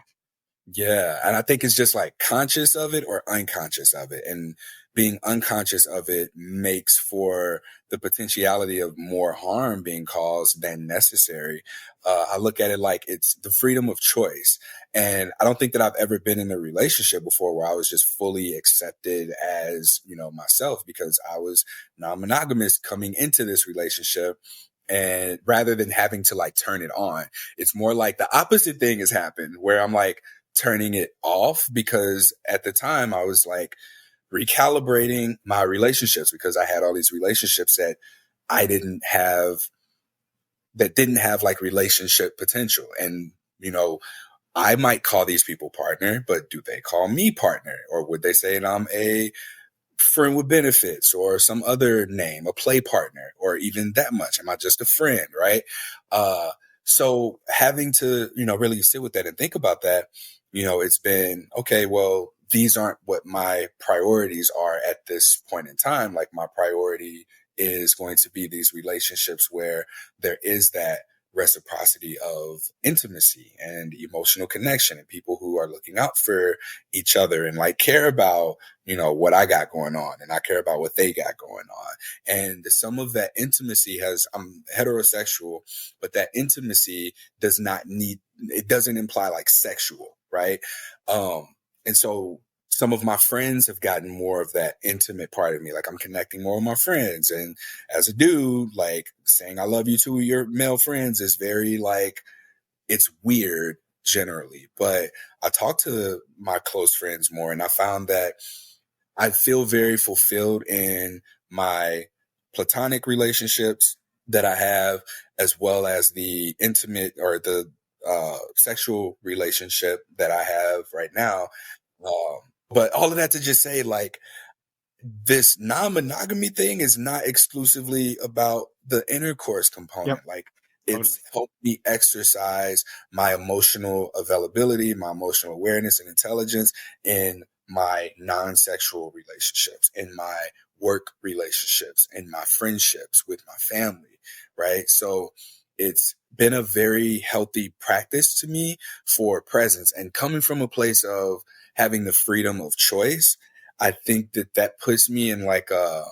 Yeah. And I think it's just conscious of it or unconscious of it. And being unconscious of it makes for the potentiality of more harm being caused than necessary. I look at it like it's the freedom of choice. And I don't think that I've ever been in a relationship before where I was just fully accepted as, myself, because I was non-monogamous coming into this relationship. And rather than having to turn it on, it's more like the opposite thing has happened where I'm turning it off, because at the time I was recalibrating my relationships, because I had all these relationships that didn't have relationship potential. And, I might call these people partner, but do they call me partner? Or would they say that I'm a friend with benefits or some other name, a play partner, or even that much? Am I just a friend? Right. So having to, really sit with that and think about that, it's been, okay, well, these aren't what my priorities are at this point in time. My priority is going to be these relationships where there is that reciprocity of intimacy and emotional connection, and people who are looking out for each other and care about, what I got going on, and I care about what they got going on. And some of that intimacy I'm heterosexual, but that intimacy doesn't imply sexual, right? And so some of my friends have gotten more of that intimate part of me. I'm connecting more with my friends. And as a dude, saying I love you to your male friends is very it's weird generally. But I talk to my close friends more, and I found that I feel very fulfilled in my platonic relationships that I have, as well as the intimate or the sexual relationship that I have right now. But all of that to just say, this non-monogamy thing is not exclusively about the intercourse component. Yep. It's helped me exercise my emotional availability, my emotional awareness and intelligence in my non-sexual relationships, in my work relationships, in my friendships with my family, right? So it's been a very healthy practice to me for presence, and coming from a place of having the freedom of choice, I think that puts me in like a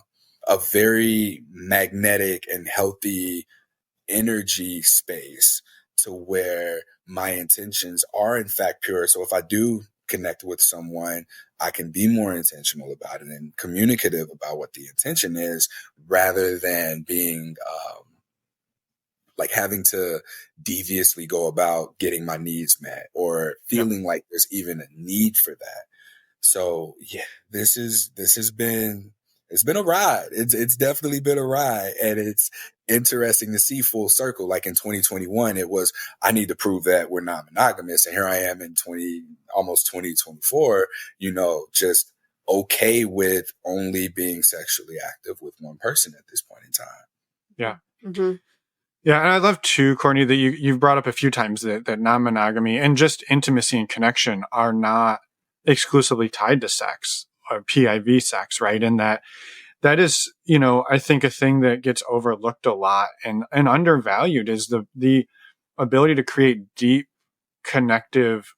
very magnetic and healthy energy space to where my intentions are in fact pure. So if I do connect with someone, I can be more intentional about it and communicative about what the intention is, rather than being like having to deviously go about getting my needs met or feeling like there's even a need for that. So yeah, it's been a ride. It's definitely been a ride, and it's interesting to see full circle. Like in 2021, it was, I need to prove that we're not monogamous, and here I am in almost 2024. Just okay with only being sexually active with one person at this point in time. Yeah. Mm-hmm. Yeah, and I love too, Courtney, that you've brought up a few times that non-monogamy and just intimacy and connection are not exclusively tied to sex or PIV sex, right? And that is, I think a thing that gets overlooked a lot and undervalued is the ability to create deep, connective,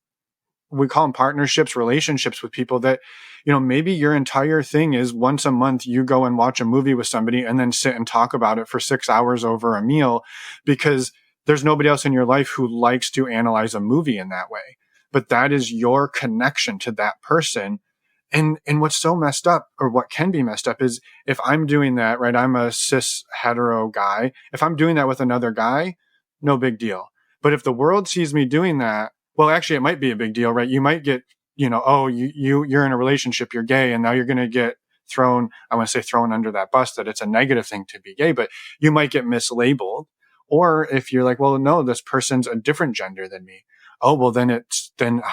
we call them partnerships, relationships with people that, maybe your entire thing is once a month you go and watch a movie with somebody and then sit and talk about it for 6 hours over a meal because there's nobody else in your life who likes to analyze a movie in that way. But that is your connection to that person. And what's so messed up, or what can be messed up, is if I'm doing that, right? I'm a cis hetero guy. If I'm doing that with another guy, no big deal. But if the world sees me doing that, well, actually, it might be a big deal, right? You might get, oh, you're in a relationship, you're gay, and now you're going to get thrown, I want to say thrown under that bus, that it's a negative thing to be gay, but you might get mislabeled. Or if you're like, well, no, this person's a different gender than me. Oh, well, then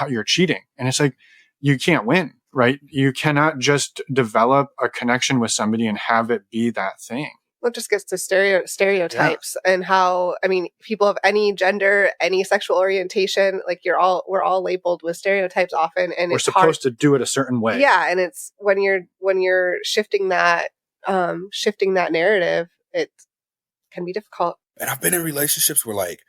you're cheating. And it's like, you can't win, right? You cannot just develop a connection with somebody and have it be that thing. Well, it just gets to stereotypes and how, people of any gender, any sexual orientation, like we're all labeled with stereotypes often, and we're supposed to do it a certain way. Yeah, and it's when you're shifting that narrative, it can be difficult. And I've been in relationships where like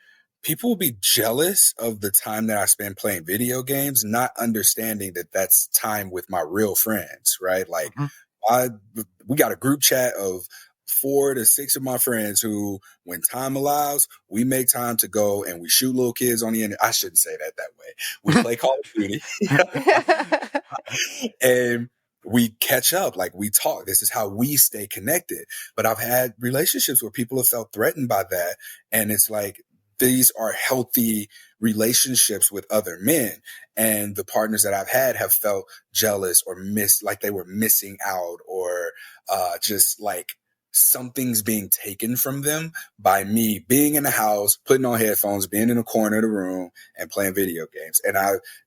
people will be jealous of the time that I spend playing video games, not understanding that that's time with my real friends, right? Like we got a group chat of 4 to 6 of my friends who, when time allows, we make time to go and we shoot little kids on the internet. I shouldn't say that way. We play Call of Duty and we catch up, like we talk. This is how we stay connected. But I've had relationships where people have felt threatened by that. And it's like, these are healthy relationships with other men. And the partners that I've had have felt jealous or like they were missing out, or just like something's being taken from them by me being in the house, putting on headphones, being in a corner of the room and playing video games. And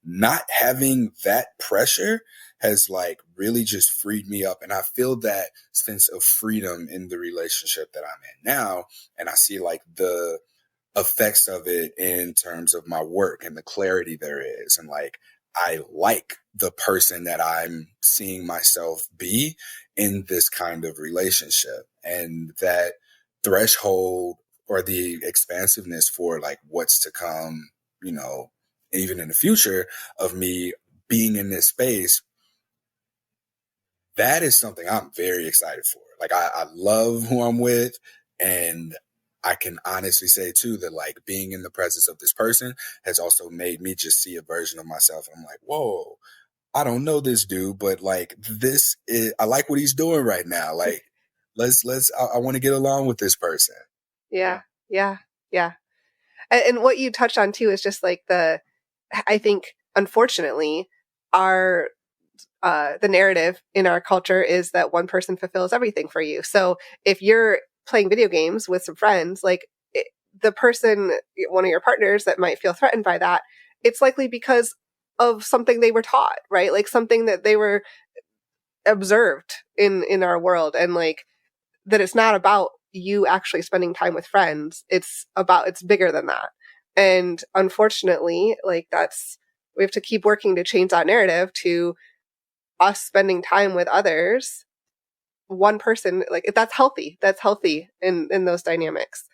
not having that pressure has like really just freed me up. And I feel that sense of freedom in the relationship that I'm in now. And I see like the effects of it in terms of my work and the clarity there is. And like, I like the person that I'm seeing myself be in this kind of relationship, and that threshold or the expansiveness for like what's to come, even in the future of me being in this space. That is something I'm very excited for. Like I love who I'm with, and I can honestly say too that like being in the presence of this person has also made me just see a version of myself. I'm like, whoa, I don't know this dude, but like I like what he's doing right now. Like I want to get along with this person. Yeah. And what you touched on too is just like I think unfortunately the narrative in our culture is that one person fulfills everything for you. So if you're playing video games with some friends, like the person, one of your partners that might feel threatened by that, it's likely because of something they were taught, right? Like something that they were observed in our world, and like that it's not about you actually spending time with friends. It's bigger than that. And unfortunately, like we have to keep working to change that narrative to us spending time with others, one person, like that's healthy in those dynamics.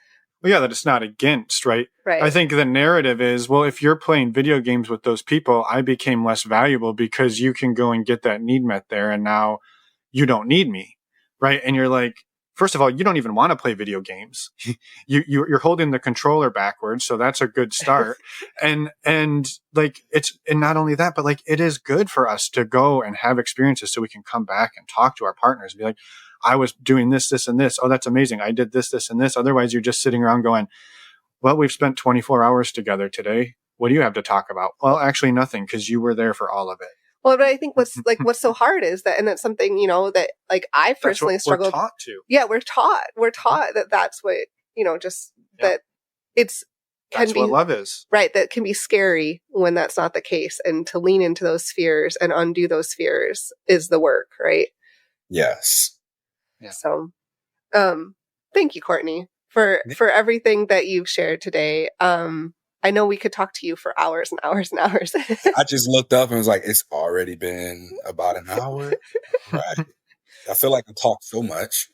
Well, yeah, that it's not against, right? Right. I think the narrative is, well, if you're playing video games with those people, I became less valuable because you can go and get that need met there, and now you don't need me, right? And you're like, first of all, you don't even want to play video games. You're holding the controller backwards, so that's a good start. and like and not only that, but like it is good for us to go and have experiences so we can come back and talk to our partners and be like, I was doing this, this, and this. Oh, that's amazing. I did this, this, and this. Otherwise, you're just sitting around going, well, we've spent 24 hours together today. What do you have to talk about? Well, actually nothing, because you were there for all of it. Well, but I think what's so hard is that, and it's something, that like I personally struggled. We're taught to. Yeah, we're taught that's what, that it's that's what love is. Right. That can be scary when that's not the case. And to lean into those fears and undo those fears is the work, right? Yes. Yeah. So, thank you, Courtney, for everything that you've shared today. I know we could talk to you for hours and hours and hours. I just looked up and was like, it's already been about an hour. Right. I feel like I talk so much.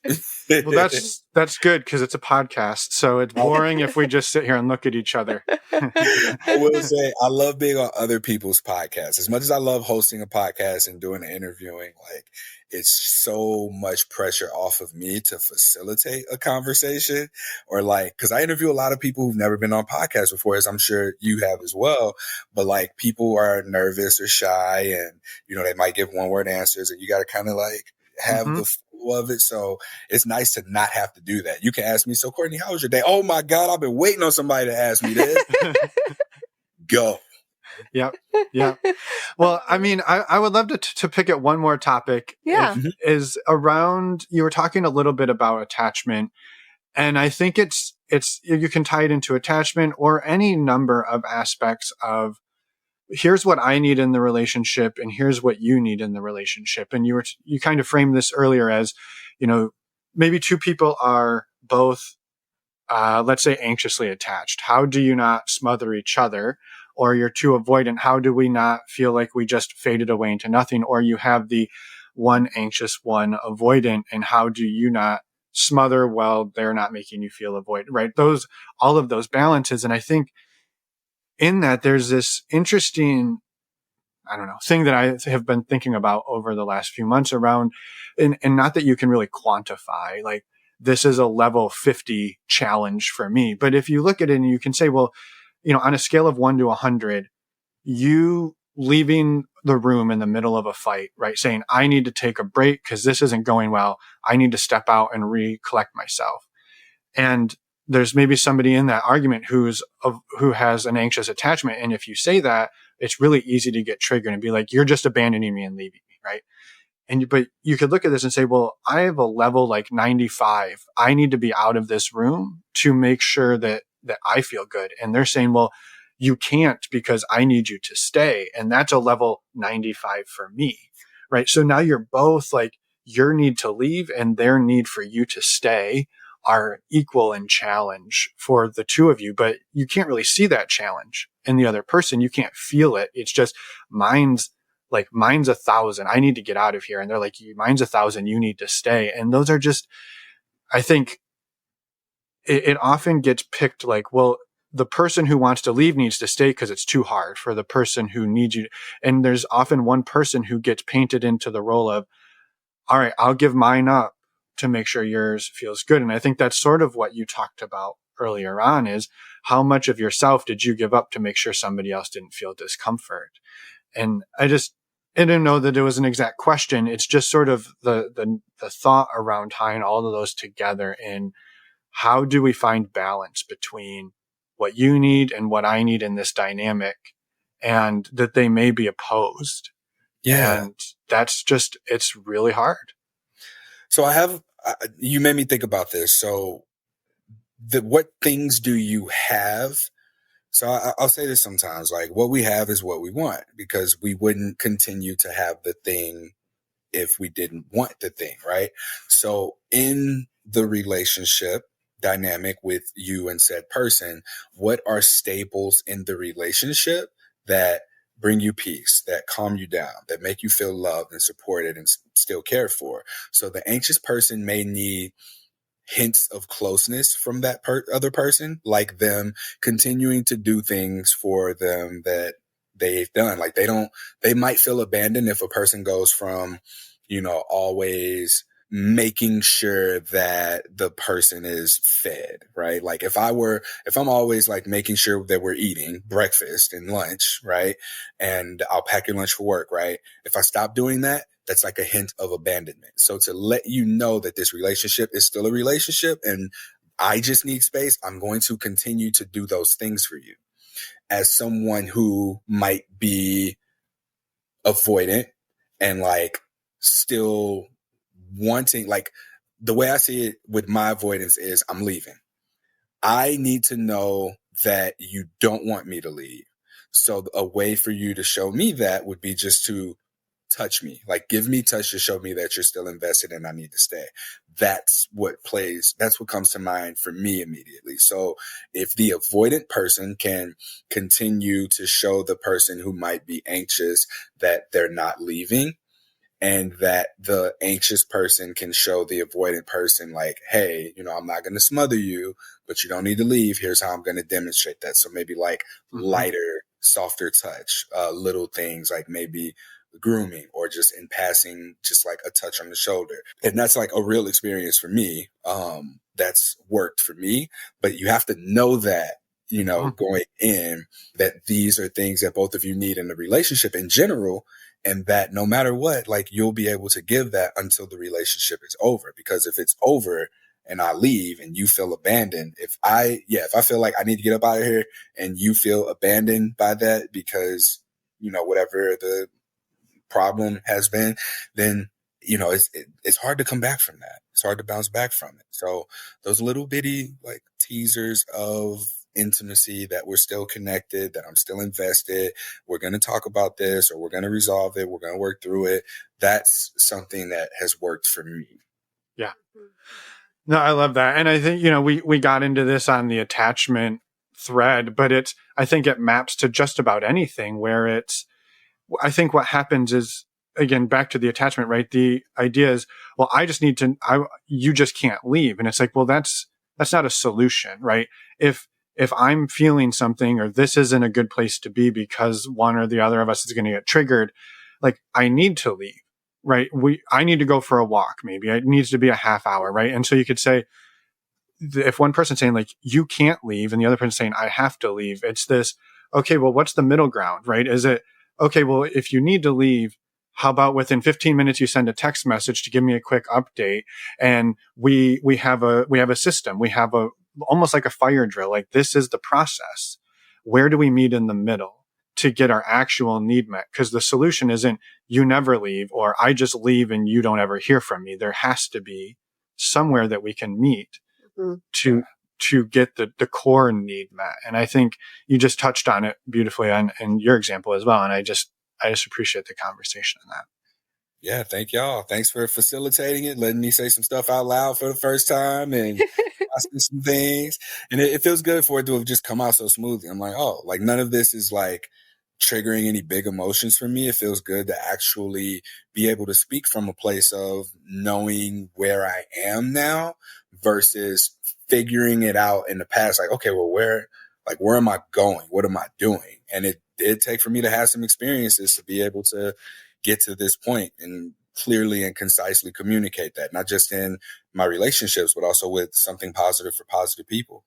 Well, that's good because it's a podcast. So it's boring if we just sit here and look at each other. I will say I love being on other people's podcasts. As much as I love hosting a podcast and doing the interviewing, like it's so much pressure off of me to facilitate a conversation, or like, because I interview a lot of people who've never been on podcasts before, as I'm sure you have as well. But like people are nervous or shy, and they might give one word answers, and you got to kind of like have the flow of it. So it's nice to not have to do that. You can ask me, so Courtney, how was your day? Oh my God, I've been waiting on somebody to ask me this. Go. Yep. Well, I mean, I would love to pick at one more topic. Yeah. Is around, you were talking a little bit about attachment, and I think it's you can tie it into attachment or any number of aspects of, here's what I need in the relationship and here's what you need in the relationship. And you kind of framed this earlier as, maybe two people are both, let's say, anxiously attached. How do you not smother each other? Or you're too avoidant. How do we not feel like we just faded away into nothing? Or you have the one anxious, one avoidant, and how do you not smother while they're not making you feel avoidant, right? All of those balances. And I think in that there's this interesting, thing that I have been thinking about over the last few months around, and not that you can really quantify, like this is a level 50 challenge for me. But if you look at it and you can say, well, on a scale of 1 to 100, you leaving the room in the middle of a fight, right? Saying, I need to take a break because this isn't going well. I need to step out and recollect myself. And there's maybe somebody in that argument who has an anxious attachment. And if you say that, it's really easy to get triggered and be like, you're just abandoning me and leaving me, right? But you could look at this and say, well, I have a level like 95. I need to be out of this room to make sure that I feel good. And they're saying, well, you can't because I need you to stay. And that's a level 95 for me, right? So now you're both like, your need to leave and their need for you to stay are equal in challenge for the two of you, but you can't really see that challenge in the other person. You can't feel it. It's just mine's 1,000. I need to get out of here. And they're like, mine's 1,000. You need to stay. And those are just, I think it often gets picked like, well, the person who wants to leave needs to stay because it's too hard for the person who needs you. And there's often one person who gets painted into the role of, all right, I'll give mine up to make sure yours feels good. And I think that's sort of what you talked about earlier on, is how much of yourself did you give up to make sure somebody else didn't feel discomfort? And I didn't know that it was an exact question. It's just sort of the thought around tying all of those together in how do we find balance between what you need and what I need in this dynamic, and that they may be opposed. Yeah. And that's just, it's really hard. So you made me think about this. So what things do you have? So I'll say this sometimes, like what we have is what we want, because we wouldn't continue to have the thing if we didn't want the thing, right? So in the relationship dynamic with you and said person, what are staples in the relationship that bring you peace, that calm you down, that make you feel loved and supported and still cared for. So the anxious person may need hints of closeness from that other person, like them continuing to do things for them that they've done. Like they might feel abandoned if a person goes from, always making sure that the person is fed, right? Like if I'm always like making sure that we're eating breakfast and lunch, right? And I'll pack your lunch for work, right? If I stop doing that, that's like a hint of abandonment. So to let you know that this relationship is still a relationship and I just need space, I'm going to continue to do those things for you. As someone who might be avoidant and like still wanting, like the way I see it with my avoidance is I'm leaving. I need to know that you don't want me to leave. So a way for you to show me that would be just to touch me, like give me touch to show me that you're still invested and I need to stay. That's what comes to mind for me immediately. So if the avoidant person can continue to show the person who might be anxious that they're not leaving, and that the anxious person can show the avoidant person like, hey, I'm not going to smother you, but you don't need to leave. Here's how I'm going to demonstrate that. So maybe like lighter, softer touch, little things like maybe grooming or just in passing, just like a touch on the shoulder. And that's like a real experience for me. That's worked for me, but you have to know that, going in, that these are things that both of you need in the relationship in general. And that no matter what, like you'll be able to give that until the relationship is over. Because if it's over and I leave and you feel abandoned, if I feel like I need to get up out of here and you feel abandoned by that because, whatever the problem has been, then, it's hard to come back from that. It's hard to bounce back from it. So those little bitty like teasers of intimacy, that we're still connected, that I'm still invested, we're going to talk about this or we're going to resolve it, we're going to work through it. That's something that has worked for me. Yeah. No, I love that. And I think, we got into this on the attachment thread, but I think it maps to just about anything where I think what happens is, again, back to the attachment, right? The idea is, well, you just can't leave. And it's like, well, that's not a solution, right? If I'm feeling something or this isn't a good place to be because one or the other of us is going to get triggered, like I need to leave, right? I need to go for a walk. Maybe it needs to be a half hour, right? And so you could say, if one person's saying like, you can't leave and the other person's saying, I have to leave, it's this, okay, well, what's the middle ground, right? Is it, okay, well, if you need to leave, how about within 15 minutes, you send a text message to give me a quick update. And we have a system. We have almost like a fire drill. Like this is the process. Where do we meet in the middle to get our actual need met? Because the solution isn't you never leave or I just leave and you don't ever hear from me. There has to be somewhere that we can meet to get the core need met. And I think you just touched on it beautifully in your example as well. And I just appreciate the conversation on that. Yeah, thank y'all. Thanks for facilitating it, letting me say some stuff out loud for the first time and asking some things. And it feels good for it to have just come out so smoothly. I'm like, oh, like none of this is like triggering any big emotions for me. It feels good to actually be able to speak from a place of knowing where I am now versus figuring it out in the past. Like, okay, well, where am I going? What am I doing? And it did take for me to have some experiences to be able to get to this point and clearly and concisely communicate that, not just in my relationships, but also with something positive for positive people.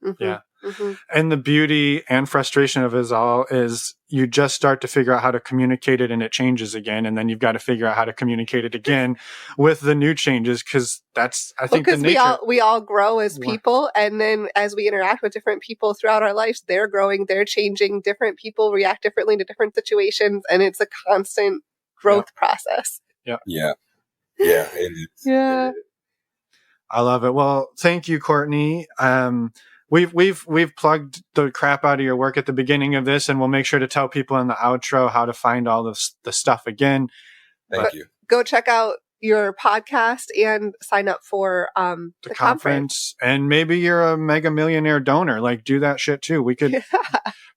Mm-hmm. Yeah. Mm-hmm. And the beauty and frustration of it all is you just start to figure out how to communicate it and it changes again. And then you've got to figure out how to communicate it again with the new changes. Cause that's, I think, the nature. we all grow as people. And then as we interact with different people throughout our lives, they're growing, they're changing, different people react differently to different situations. And it's a constant growth process. Yeah. Yeah. Yeah. It is. Yeah. It is. I love it. Well, thank you, Courtney. We've plugged the crap out of your work at the beginning of this, and we'll make sure to tell people in the outro how to find all the stuff again. Thank you. Go check out your podcast and sign up for the conference. And maybe you're a mega millionaire donor. Like, do that shit too. We could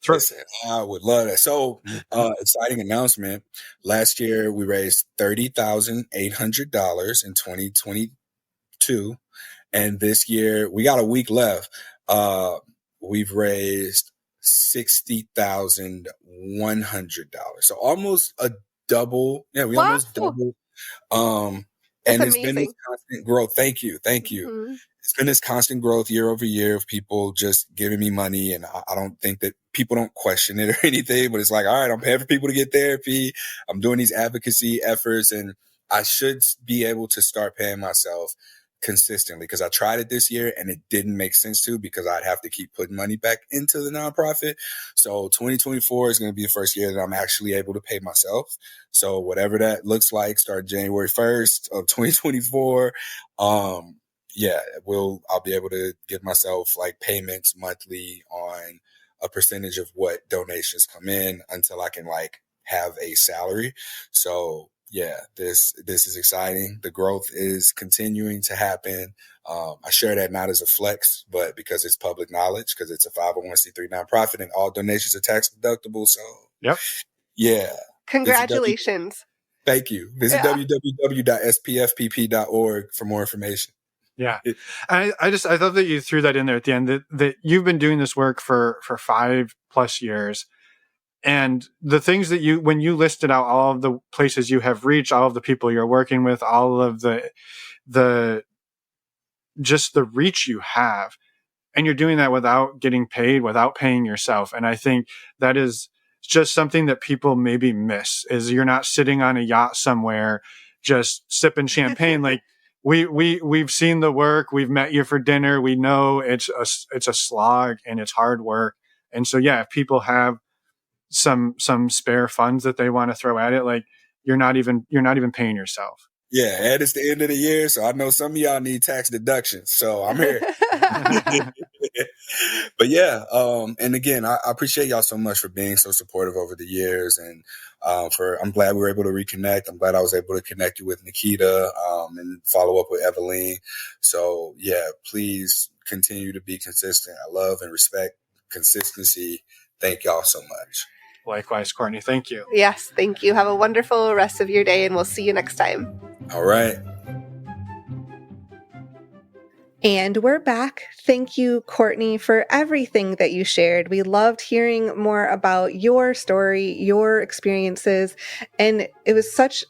Listen, I would love that. So, exciting announcement. Last year, we raised $30,800 in 2022. And this year, we got a week left. We've raised $60,100. So almost a double. Yeah, we almost doubled. And it's been this constant growth. Thank you. Mm-hmm. It's been this constant growth year over year of people just giving me money. And I don't think that people don't question it or anything, but it's like, all right, I'm paying for people to get therapy. I'm doing these advocacy efforts, and I should be able to start paying myself consistently, because I tried it this year and it didn't make sense to, because I'd have to keep putting money back into the nonprofit. So 2024 is going to be the first year that I'm actually able to pay myself. So whatever that looks like, start January 1st of 2024. I'll be able to give myself like payments monthly on a percentage of what donations come in until I can like have a salary. So yeah, this is exciting. The growth is continuing to happen. I share that not as a flex, but because it's public knowledge, because it's a 501c3 nonprofit and all donations are tax deductible. So yep. Yeah. Congratulations. Thank you. Visit www.spfpp.org for more information. Yeah. I thought that you threw that in there at the end, that you've been doing this work for 5+ years. And the things that when you listed out all of the places you have reached, all of the people you're working with, all of the just the reach you have, and you're doing that without getting paid, without paying yourself. And I think that is just something that people maybe miss, is you're not sitting on a yacht somewhere just sipping champagne. Like we've seen the work, we've met you for dinner, we know it's a slog and it's hard work. And so yeah, if people have some spare funds that they want to throw at it, like you're not even paying yourself. Yeah, and it's the end of the year, so I know some of y'all need tax deductions, so I'm here. But yeah, and again, I appreciate y'all so much for being so supportive over the years, and I'm glad we were able to reconnect. I'm glad I was able to connect you with Nikita and follow up with Eveline. So yeah, please continue to be consistent. I love and respect consistency. Thank y'all so much. Likewise, Courtney. Thank you. Yes, thank you. Have a wonderful rest of your day, and we'll see you next time. All right. And we're back. Thank you, Courtney, for everything that you shared. We loved hearing more about your story, your experiences, and it was such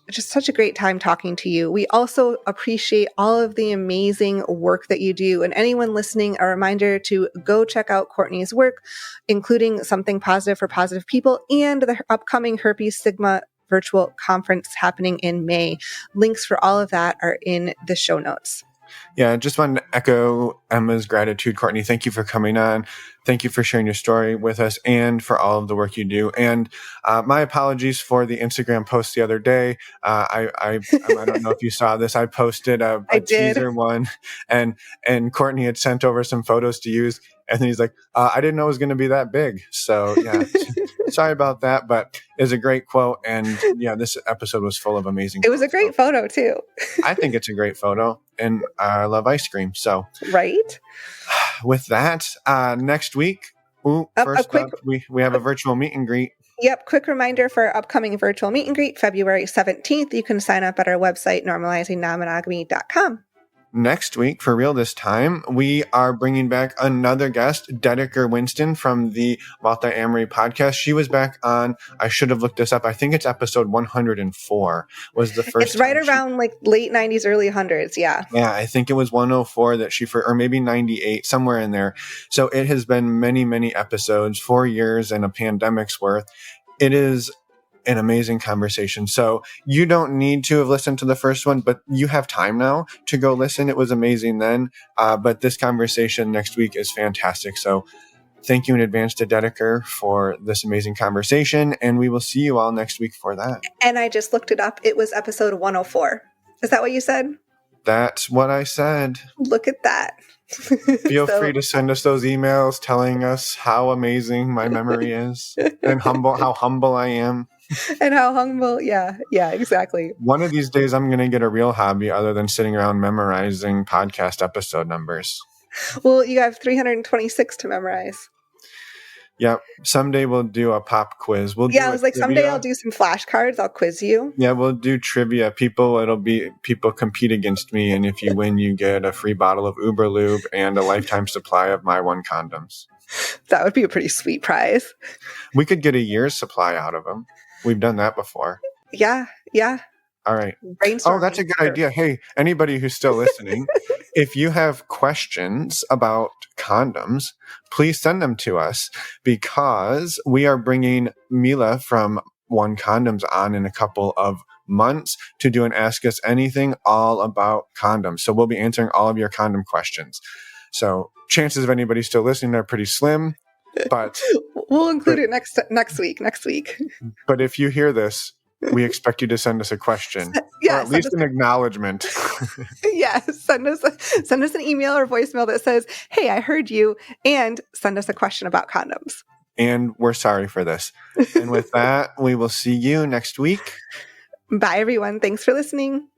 a great time talking to you. We also appreciate all of the amazing work that you do. And anyone listening, a reminder to go check out Courtney's work, including Something Positive for Positive People and the upcoming Herpes Stigma virtual conference happening in May. Links for all of that are in the show notes. Yeah, I just wanted to echo Emma's gratitude, Courtney. Thank you for coming on. Thank you for sharing your story with us and for all of the work you do. And my apologies for the Instagram post the other day. I don't know if you saw this. I posted a teaser one, and Courtney had sent over some photos to use. And then he's like, I didn't know it was going to be that big. So yeah, sorry about that, but it was a great quote. And yeah, this episode was full of amazing It was a great photo too. I think it's a great photo, and I love ice cream. So right. With that, next week, we have a virtual meet and greet. Yep. Quick reminder for our upcoming virtual meet and greet, February 17th. You can sign up at our website, normalizingnonmonogamy.com. Next week, for real this time, we are bringing back another guest, Dedeker Winston from the Multi-Amory podcast. She was back on, I should have looked this up, I think it's episode 104 was the first. It's right around like late 90s, early 100s, yeah. Yeah, I think it was 104 that or maybe 98, somewhere in there. So it has been many, many episodes, 4 years and a pandemic's worth. It is an amazing conversation. So you don't need to have listened to the first one, but you have time now to go listen. It was amazing then. But this conversation next week is fantastic. So thank you in advance to Dedeker for this amazing conversation. And we will see you all next week for that. And I just looked it up. It was episode 104. Is that what you said? That's what I said. Look at that. Feel free to send us those emails telling us how amazing my memory is and how humble I am. And how humble. Yeah, exactly. One of these days, I'm going to get a real hobby other than sitting around memorizing podcast episode numbers. Well, you have 326 to memorize. Yep. Someday we'll do a pop quiz. I was like, someday I'll do some flashcards. I'll quiz you. Yeah, we'll do trivia. People compete against me, and if you win, you get a free bottle of Uber Lube and a lifetime supply of My One condoms. That would be a pretty sweet prize. We could get a year's supply out of them. We've done that before. Yeah. All right. Brainstorming. Oh, that's a good idea. Hey, anybody who's still listening, if you have questions about condoms, please send them to us, because we are bringing Mila from One Condoms on in a couple of months to do an Ask Us Anything all about condoms. So we'll be answering all of your condom questions. So chances of anybody still listening are pretty slim, but we'll include it next week. But if you hear this, we expect you to send us a question, or at least an acknowledgement. Yes, send us an email or voicemail that says, "Hey, I heard you," and send us a question about condoms. And we're sorry for this. And with that, we will see you next week. Bye, everyone. Thanks for listening.